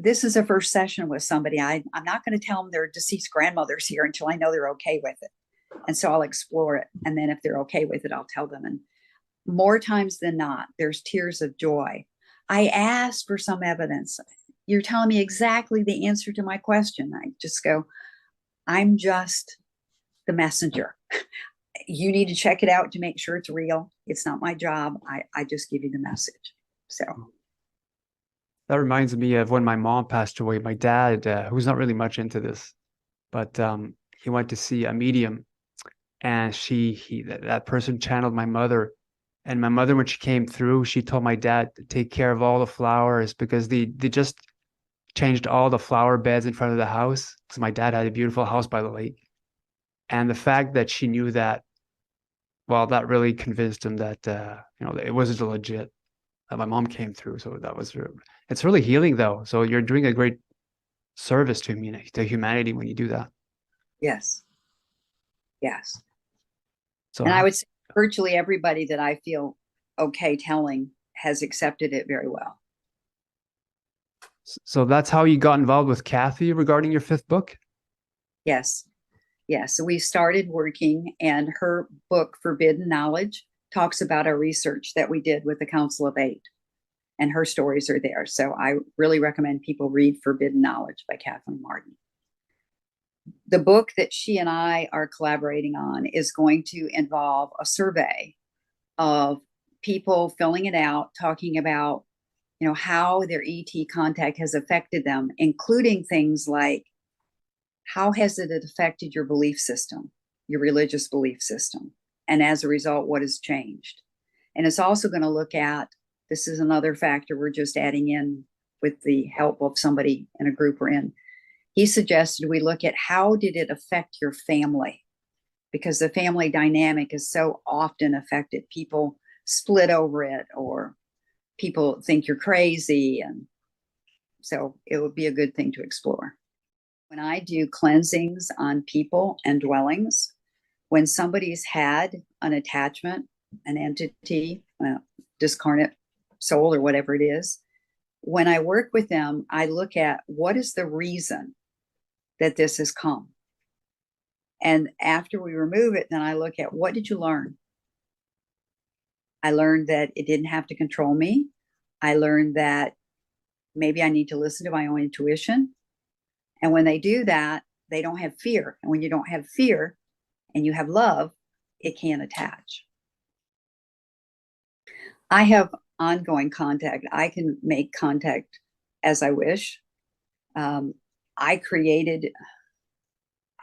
this is a first session with somebody. I'm not going to tell them their deceased grandmother's here until I know they're okay with it. And so I'll explore it. And then if they're okay with it, I'll tell them. And more times than not, there's tears of joy. I asked for some evidence. You're telling me exactly the answer to my question. I just go, I'm just the messenger. You need to check it out to make sure it's real. It's not my job. I just give you the message. So that reminds me of when my mom passed away. My dad, who's not really much into this, but he went to see a medium, and that person channeled my mother. And my mother, when she came through, she told my dad to take care of all the flowers, because they just changed all the flower beds in front of the house, because my dad had a beautiful house by the lake. And the fact that she knew that, well, that really convinced him that it wasn't legit, that my mom came through. So it's really healing, though. So you're doing a great service to humanity when you do that. Yes. So and I would say virtually everybody that I feel okay telling has accepted it very well. So that's how you got involved with Kathy regarding your 5th book? Yes. So we started working, and her book, Forbidden Knowledge, talks about our research that we did with the Council of 8. And her stories are there. So I really recommend people read Forbidden Knowledge by Kathleen Martin. The book that she and I are collaborating on is going to involve a survey of people filling it out, talking about, how their ET contact has affected them, including things like, how has it affected your belief system, your religious belief system? And as a result, what has changed? And it's also going to look at, this is another factor we're just adding in with the help of somebody in a group we're in. He suggested we look at, how did it affect your family? Because the family dynamic is so often affected. People split over it, or people think you're crazy. And so it would be a good thing to explore. When I do cleansings on people and dwellings, when somebody's had an attachment, an entity, discarnate soul, or whatever it is, when I work with them, I look at, what is the reason that this has come? And after we remove it, then I look at, what did you learn? I learned that it didn't have to control me. I learned that maybe I need to listen to my own intuition. And when they do that, they don't have fear. And when you don't have fear and you have love, it can't attach. I have ongoing contact. I can make contact as I wish. I'm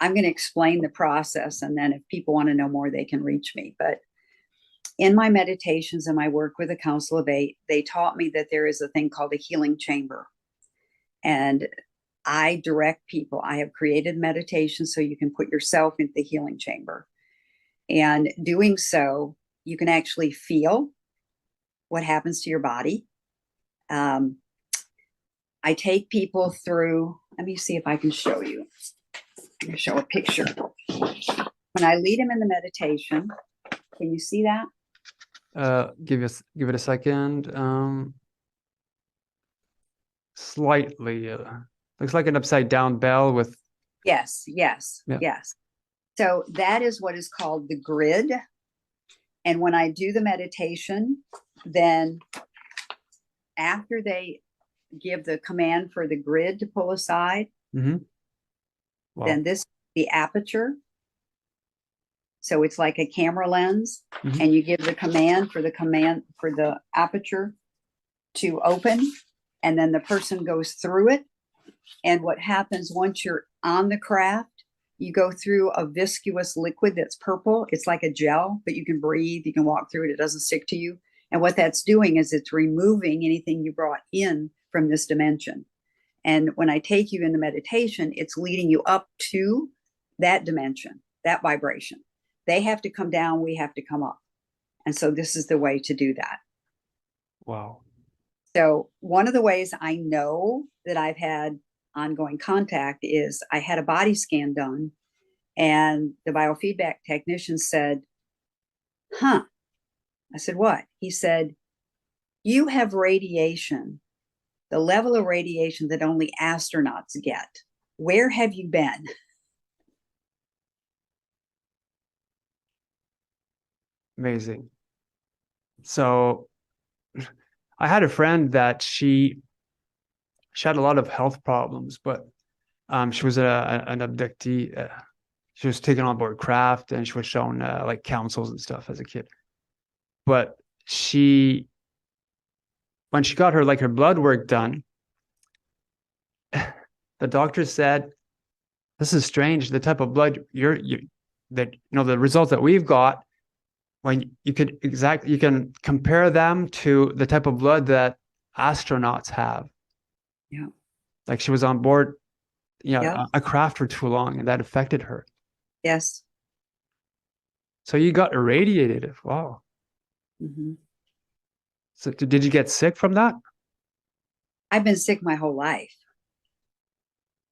going to explain the process, and then if people want to know more, they can reach me. But in my meditations and my work with the Council of 8, they taught me that there is a thing called a healing chamber. And I direct people. I have created meditation so you can put yourself into the healing chamber. And doing so, you can actually feel what happens to your body. I take people through, let me see if I can show you. I'm going to show a picture. When I lead them in the meditation, can you see that? Give it a second. Slightly. Looks like an upside down bell with. Yes. Yeah. So that is what is called the grid. And when I do the meditation, then after they give the command for the grid to pull aside, Mm-hmm. Wow. then this is the aperture. So it's like a camera lens, Mm-hmm. and you give the command for the aperture to open, and then the person goes through it. And what happens once you're on the craft, you go through a viscous liquid that's purple. It's like a gel, but you can breathe, you can walk through it, it doesn't stick to you. And what that's doing is it's removing anything you brought in from this dimension. And when I take you in the meditation, it's leading you up to that dimension, that vibration. They have to come down, we have to come up. And so this is the way to do that. Wow. So one of the ways I know that I've had ongoing contact is I had a body scan done, and the biofeedback technician said, "Huh." I said, "What?" He said, "You have radiation, the level of radiation that only astronauts get. Where have you been?" Amazing. So I had a friend that she had a lot of health problems, but she was an abductee. She was taken on board craft, and she was shown like councils and stuff as a kid. But when she got her blood work done, the doctor said, "This is strange. The type of blood the results that we've got, when you can compare them to the type of blood that astronauts have." Yeah. Like she was on board, Yeah. a craft for too long, and that affected her. Yes. So you got irradiated. Wow. Mm-hmm. So did you get sick from that? I've been sick my whole life.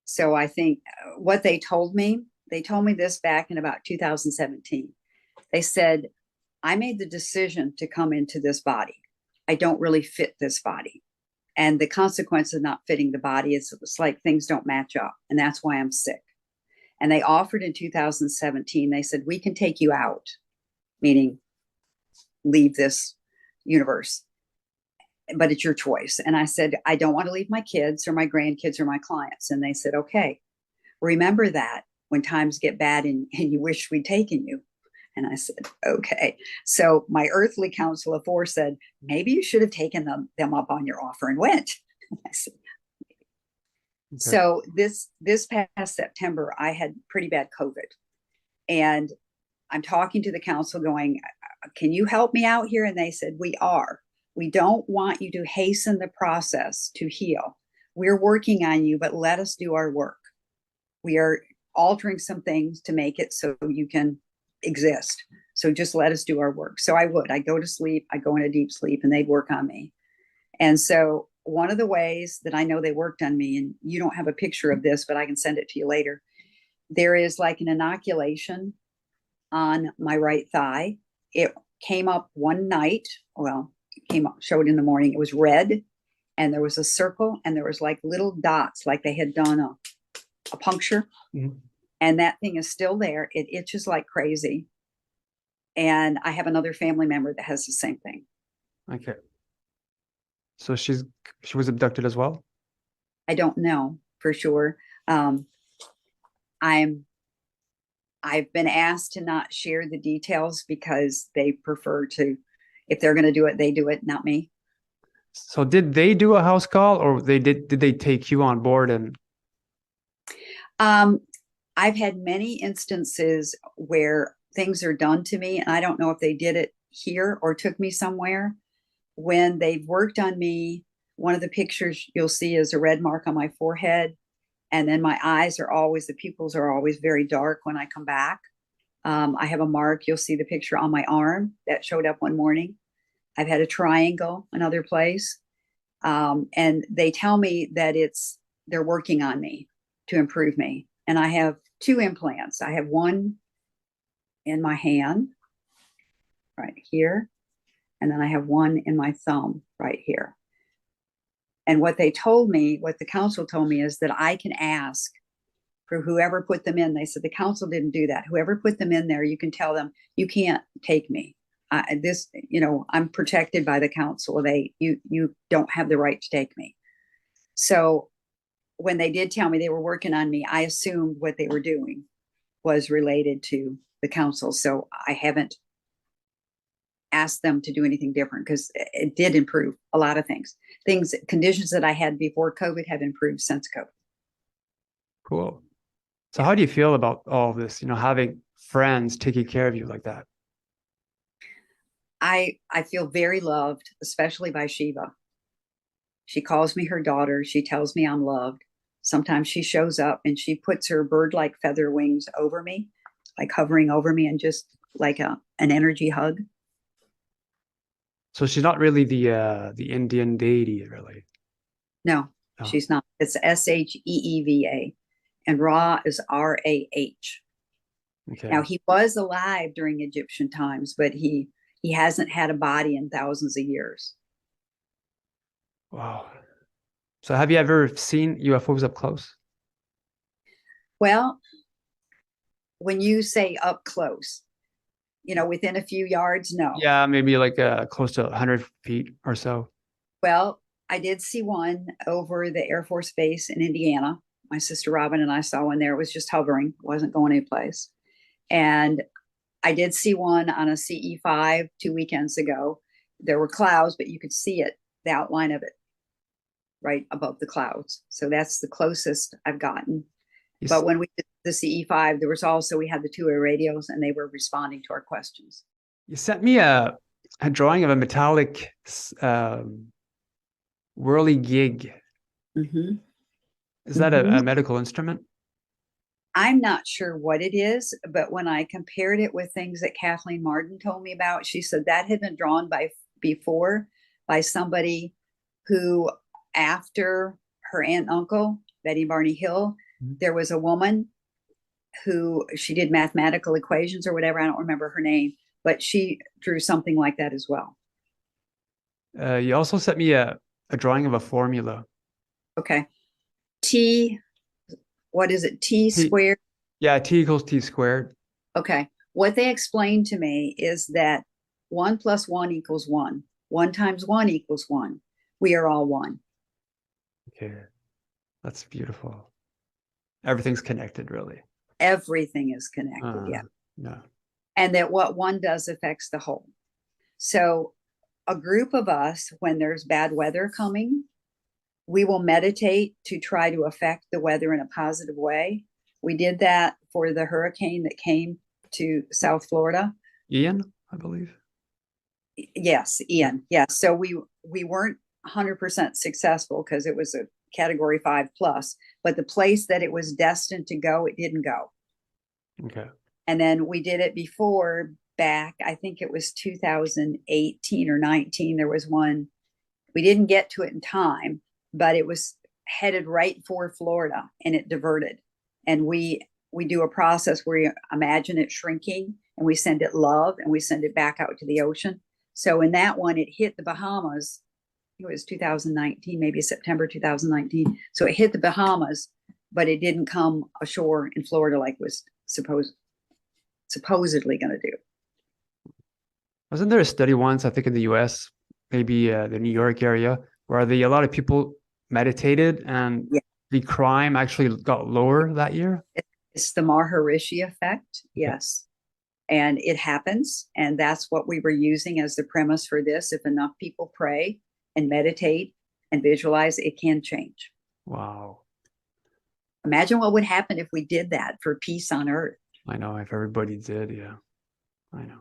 So I think what they told me this back in about 2017. They said, "I made the decision to come into this body. I don't really fit this body. And the consequence of not fitting the body is it's like things don't match up. And that's why I'm sick." And they offered in 2017, they said, "We can take you out," meaning leave this universe, "but it's your choice." And I said, "I don't want to leave my kids or my grandkids or my clients." And they said, "Okay, remember that when times get bad and you wish we'd taken you." And I said, "Okay." So my earthly council of four said, "Maybe you should have taken them up on your offer and went." I said, Okay. so this past September, I had pretty bad COVID. And I'm talking to the council going, "Can you help me out here?" And they said, "We are. We don't want you to hasten the process to heal. We're working on you, but let us do our work. We are altering some things to make it so you can exist. So just let us do our work." So I'd go to sleep, I'd go into deep sleep, and they'd work on me. And so one of the ways that I know they worked on me, and you don't have a picture of this, but I can send it to you later. There is like an inoculation on my right thigh. It came up one night. Well, it came up, showed in the morning. It was red, and there was a circle, and there was like little dots, like they had done a puncture. Mhm. And that thing is still there. It itches like crazy. And I have another family member that has the same thing. Okay. So she was abducted as well? I don't know for sure. I've been asked to not share the details because they prefer to, if they're going to do it, they do it, not me. So did they do a house call, or did they take you on board? And I've had many instances where things are done to me, and I don't know if they did it here or took me somewhere. When they've worked on me, one of the pictures you'll see is a red mark on my forehead. And then my eyes are always, the pupils are always very dark when I come back. I have a mark. You'll see the picture on my arm that showed up one morning. I've had a triangle another place. And they tell me that they're working on me to improve me. And I have 2 implants. I have one in my hand right here. And then I have one in my thumb right here. And what they told me, what the council told me, is that I can ask for whoever put them in. They said the council didn't do that. Whoever put them in there, you can tell them, "You can't take me. I'm protected by the council. You don't have the right to take me. So when they did tell me they were working on me, I assumed what they were doing was related to the council. So I haven't asked them to do anything different, because it did improve a lot of things. Conditions that I had before COVID have improved since COVID. Cool. So how do you feel about all of this, having friends taking care of you like that? I feel very loved, especially by Shiva. She calls me her daughter. She tells me I'm loved. Sometimes she shows up and she puts her bird-like feather wings over me, like hovering over me, and just like an energy hug. So she's not really the Indian deity, really. No, she's not. It's Sheeva, and Ra is Rah. Okay. Now, he was alive during Egyptian times, but he hasn't had a body in thousands of years. Wow. So have you ever seen UFOs up close? Well, when you say up close, within a few yards, no. Yeah, maybe like close to 100 feet or so. Well, I did see one over the Air Force Base in Indiana. My sister Robin and I saw one there. It was just hovering, wasn't going anyplace. And I did see one on a CE-5 2 weekends ago. There were clouds, but you could see it, the outline of it, right above the clouds. So that's the closest I've gotten. But when we did the CE-5, we had the two-way radios, and they were responding to our questions. You sent me a drawing of a metallic whirligig. Mm-hmm. Is that a medical instrument? I'm not sure what it is, but when I compared it with things that Kathleen Martin told me about, she said that had been drawn before by somebody who, after her aunt and uncle, Betty and Barney Hill, there was a woman who, she did mathematical equations or whatever. I don't remember her name, but she drew something like that as well. You also sent me a drawing of a formula. Okay. What is it? T squared? Yeah, T equals T squared. Okay. What they explained to me is that 1 + 1 = 1. 1 × 1 = 1. We are all one. Okay. That's beautiful. Everything's connected, really. Everything is connected, yeah. No. And that what one does affects the whole. So a group of us, when there's bad weather coming, we will meditate to try to affect the weather in a positive way. We did that for the hurricane that came to South Florida. Ian, I believe. Yes, Ian. Yes. So we weren't 100% successful because it was a Category 5+, but the place that it was destined to go, it didn't go. Okay. And then we did it before, back, I think it was 2018 or 19. There was one, we didn't get to it in time, but it was headed right for Florida, and it diverted. And we do a process where you imagine it shrinking, and we send it love, and we send it back out to the ocean. So in that one, it hit the Bahamas. It was 2019, maybe September 2019. So it hit the Bahamas, but it didn't come ashore in Florida like it was supposedly going to do. Wasn't there a study once, I think in the US, maybe the New York area, where a lot of people meditated and the crime actually got lower that year? It's the Maharishi effect, yes. And it happens. And that's what we were using as the premise for this. If enough people pray and meditate and visualize, it can change. Wow. Imagine what would happen if we did that for peace on Earth. I know, if everybody did, yeah. I know.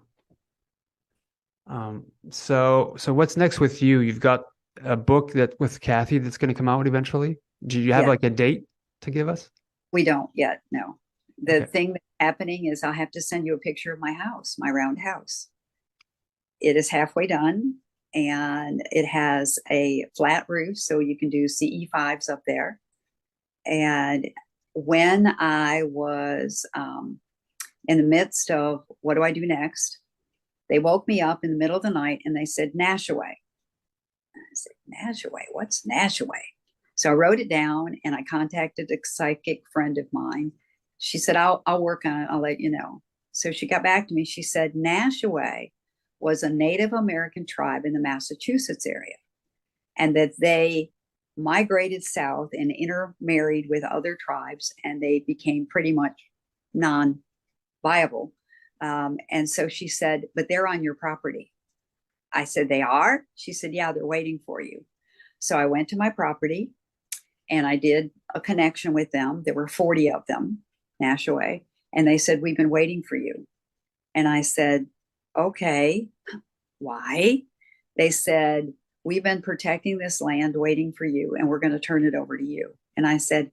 So what's next with you? You've got a book with Kathy that's going to come out eventually. Do you have like a date to give us? We don't yet, no. The thing that's happening is I'll have to send you a picture of my house, my round house. It is halfway done, and it has a flat roof, so you can do CE-5s up there. And when I was in the midst of what do I do next, they woke me up in the middle of the night and they said, Nashaway. I said, Nashaway? What's Nashaway? So I wrote it down, and I contacted a psychic friend of mine. She said, I'll work on it. I'll let you know. So she got back to me. She said, Nashaway was a Native American tribe in the Massachusetts area, and that they migrated south and intermarried with other tribes, and they became pretty much non-viable. And so she said, but they're on your property. I said, they are? She said, yeah, they're waiting for you. So I went to my property and I did a connection with them. There were 40 of them, Nashaway. And they said, we've been waiting for you. And I said, okay, why? They said, we've been protecting this land, waiting for you, and we're going to turn it over to you. And I said,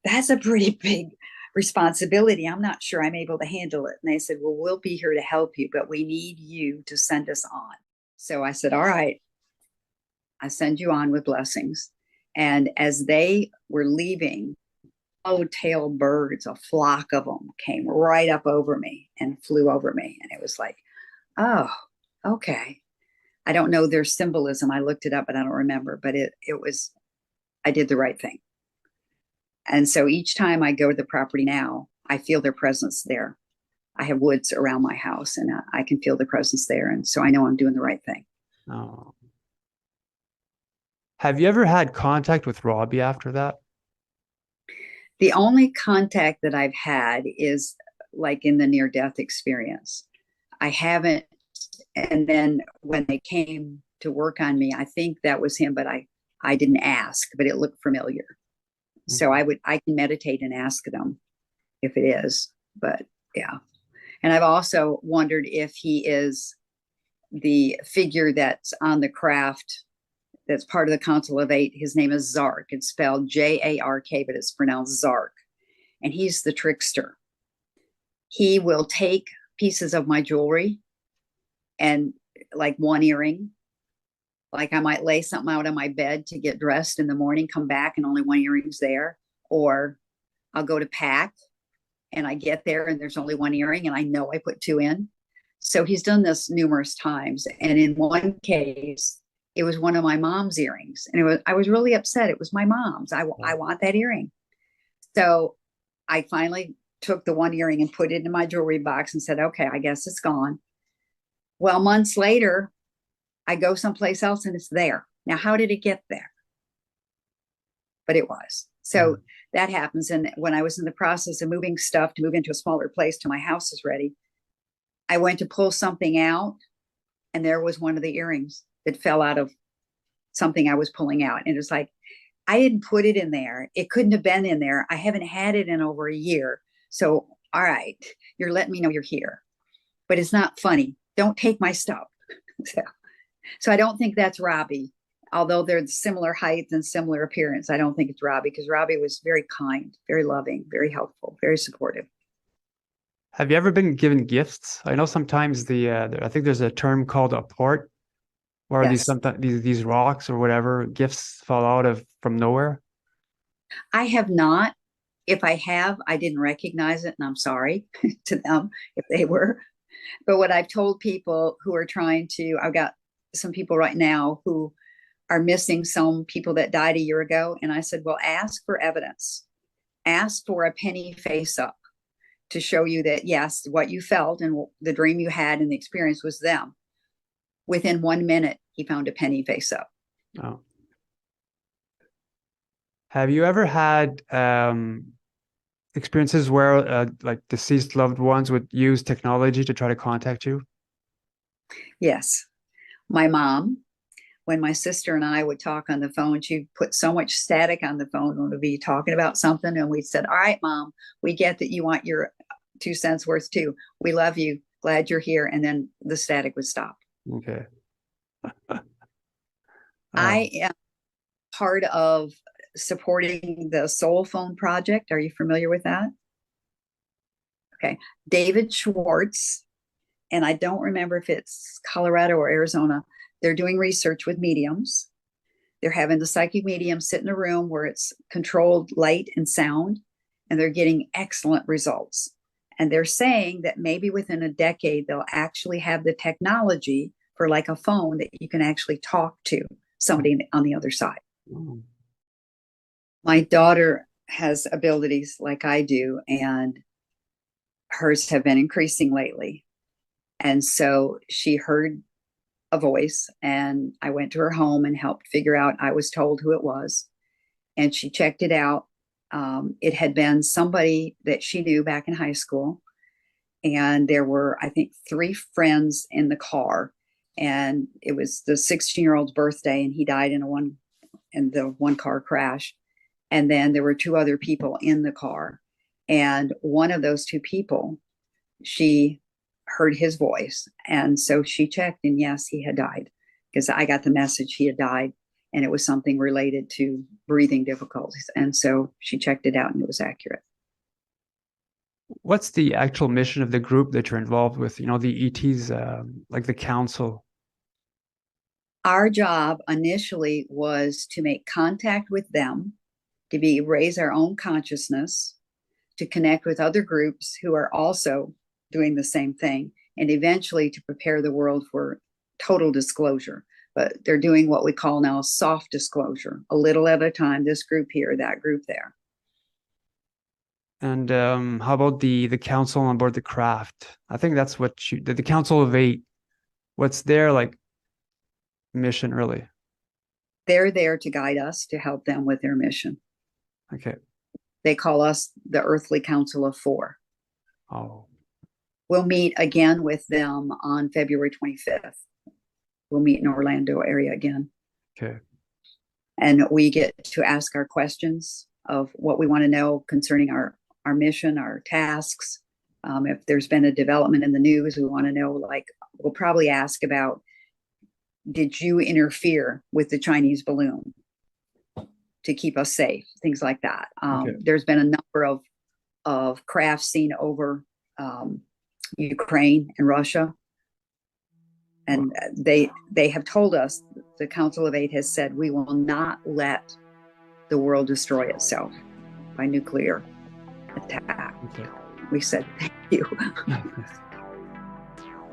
that's a pretty big responsibility. I'm not sure I'm able to handle it. And they said, well, we'll be here to help you, but we need you to send us on. So I said, all right, I send you on with blessings. And as they were leaving, tailed birds, a flock of them came right up over me and flew over me. And it was like, oh, okay. I don't know their symbolism. I looked it up, but I don't remember. But it was, I did the right thing. And so each time I go to the property now, I feel their presence there. I have woods around my house and I can feel the presence there. And so I know I'm doing the right thing. Oh. Have you ever had contact with Robbie after that? The only contact that I've had is like in the near-death experience. I haven't, and then when they came to work on me, I think that was him, but I didn't ask, but it looked familiar. Mm-hmm. So I can meditate and ask them if it is, but yeah. And I've also wondered if he is the figure that's on the craft that's part of the Council of Eight. His name is Zark. It's spelled Jark, but it's pronounced Zark. And he's the trickster. He will take pieces of my jewelry and like one earring. Like I might lay something out on my bed to get dressed in the morning, come back and only one earring's there. Or I'll go to pack and I get there and there's only one earring and I know I put two in. So he's done this numerous times. And in one case, it was one of my mom's earrings. And I was really upset. It was my mom's. I want that earring. So I finally took the one earring and put it in my jewelry box and said, okay, I guess it's gone. Well, months later, I go someplace else and it's there. Now, how did it get there? But it was. So that happens. And when I was in the process of moving stuff to move into a smaller place till my house is ready, I went to pull something out and there was one of the earrings that fell out of something I was pulling out. And it was like, I didn't put it in there. It couldn't have been in there. I haven't had it in over a year. So, all right, you're letting me know you're here. But it's not funny. Don't take my stuff. So I don't think that's Robbie. Although they're similar height and similar appearance, I don't think it's Robbie because Robbie was very kind, very loving, very helpful, very supportive. Have you ever been given gifts? I know sometimes I think there's a term called a port, where Yes. these rocks or whatever gifts fall out from nowhere. I have not. If I have, I didn't recognize it, and I'm sorry to them if they were. But what I've told people who are I've got some people right now who are missing some people that died a year ago. And I said, well, ask for evidence. Ask for a penny face up to show you that, yes, what you felt and the dream you had and the experience was them. Within 1 minute, he found a penny face up. Oh. Have you ever had experiences where like deceased loved ones would use technology to try to contact you? Yes. My mom, when my sister and I would talk on the phone, she'd put so much static on the phone when we'd be talking about something. And we said, all right, Mom, we get that you want your 2 cents worth too. We love you. Glad you're here. And then the static would stop. Okay. I am part of supporting the Soul Phone Project. Are you familiar with that? Okay. David Schwartz, and I don't remember if it's Colorado or Arizona. They're doing research with mediums. They're having the psychic medium sit in a room where it's controlled light and sound, and they're getting excellent results. And they're saying that maybe within a decade, they'll actually have the technology for like a phone that you can actually talk to somebody on the other side. Mm. My daughter has abilities like I do, and hers have been increasing lately. And so she heard a voice, and I went to her home and helped figure out. I was told who it was, and she checked it out. It had been somebody that she knew back in high school. And there were, I think, 3 friends in the car. And it was the 16-year-old's birthday, and he died in the one car crash. And then there were 2 other people in the car. And one of those 2 people, she heard his voice. And so she checked, and yes, he had died, because I got the message he had died, and it was something related to breathing difficulties. And so she checked it out, and it was accurate. What's the actual mission of the group that you're involved with? The ETs, like the council. Our job initially was to make contact with them, to raise our own consciousness, to connect with other groups who are also doing the same thing, and eventually to prepare the world for total disclosure. But they're doing what we call now soft disclosure, a little at a time, this group here, that group there. And how about the council on board the craft? I think that's what the Council of 8. What's their mission, really? They're there to guide us, to help them with their mission. Okay. They call us the Earthly Council of 4. Oh. We'll meet again with them on February 25th. We'll meet in Orlando area again. Okay. And we get to ask our questions of what we want to know concerning our mission, our tasks. If there's been a development in the news, we want to know, we'll probably ask about, did you interfere with the Chinese balloon to keep us safe? Things like that. Okay. There's been a number of crafts seen over Ukraine and Russia. And they have told us, the Council of 8 has said, we will not let the world destroy itself by nuclear attack. Okay. We said, thank you.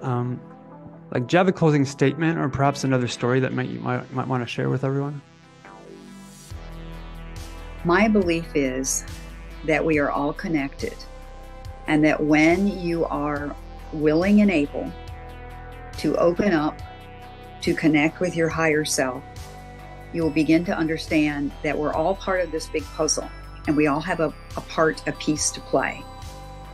Do you have a closing statement, or perhaps another story that you might want to share with everyone? My belief is that we are all connected, and that when you are willing and able to open up, to connect with your higher self, you will begin to understand that we're all part of this big puzzle, and we all have a piece to play.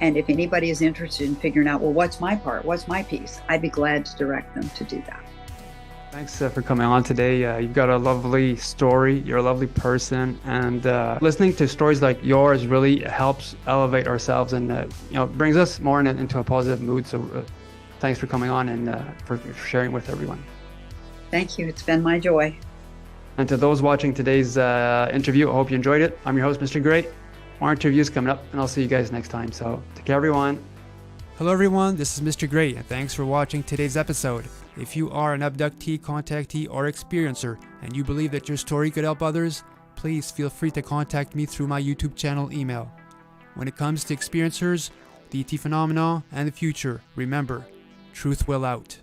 And if anybody is interested in figuring out, well, what's my part? What's my piece? I'd be glad to direct them to do that. Thanks for coming on today. You've got a lovely story. You're a lovely person, and listening to stories like yours really helps elevate ourselves, and brings us more into a positive mood. So thanks for coming on and for sharing with everyone. Thank you. It's been my joy. And to those watching today's interview, I hope you enjoyed it. I'm your host, Mr. Gray. More interviews coming up, and I'll see you guys next time. So take care, everyone. Hello, everyone. This is Mr. Gray, and thanks for watching today's episode. If you are an abductee, contactee, or experiencer, and you believe that your story could help others, please feel free to contact me through my YouTube channel email. When it comes to experiencers, the ET phenomena, and the future, remember, truth will out.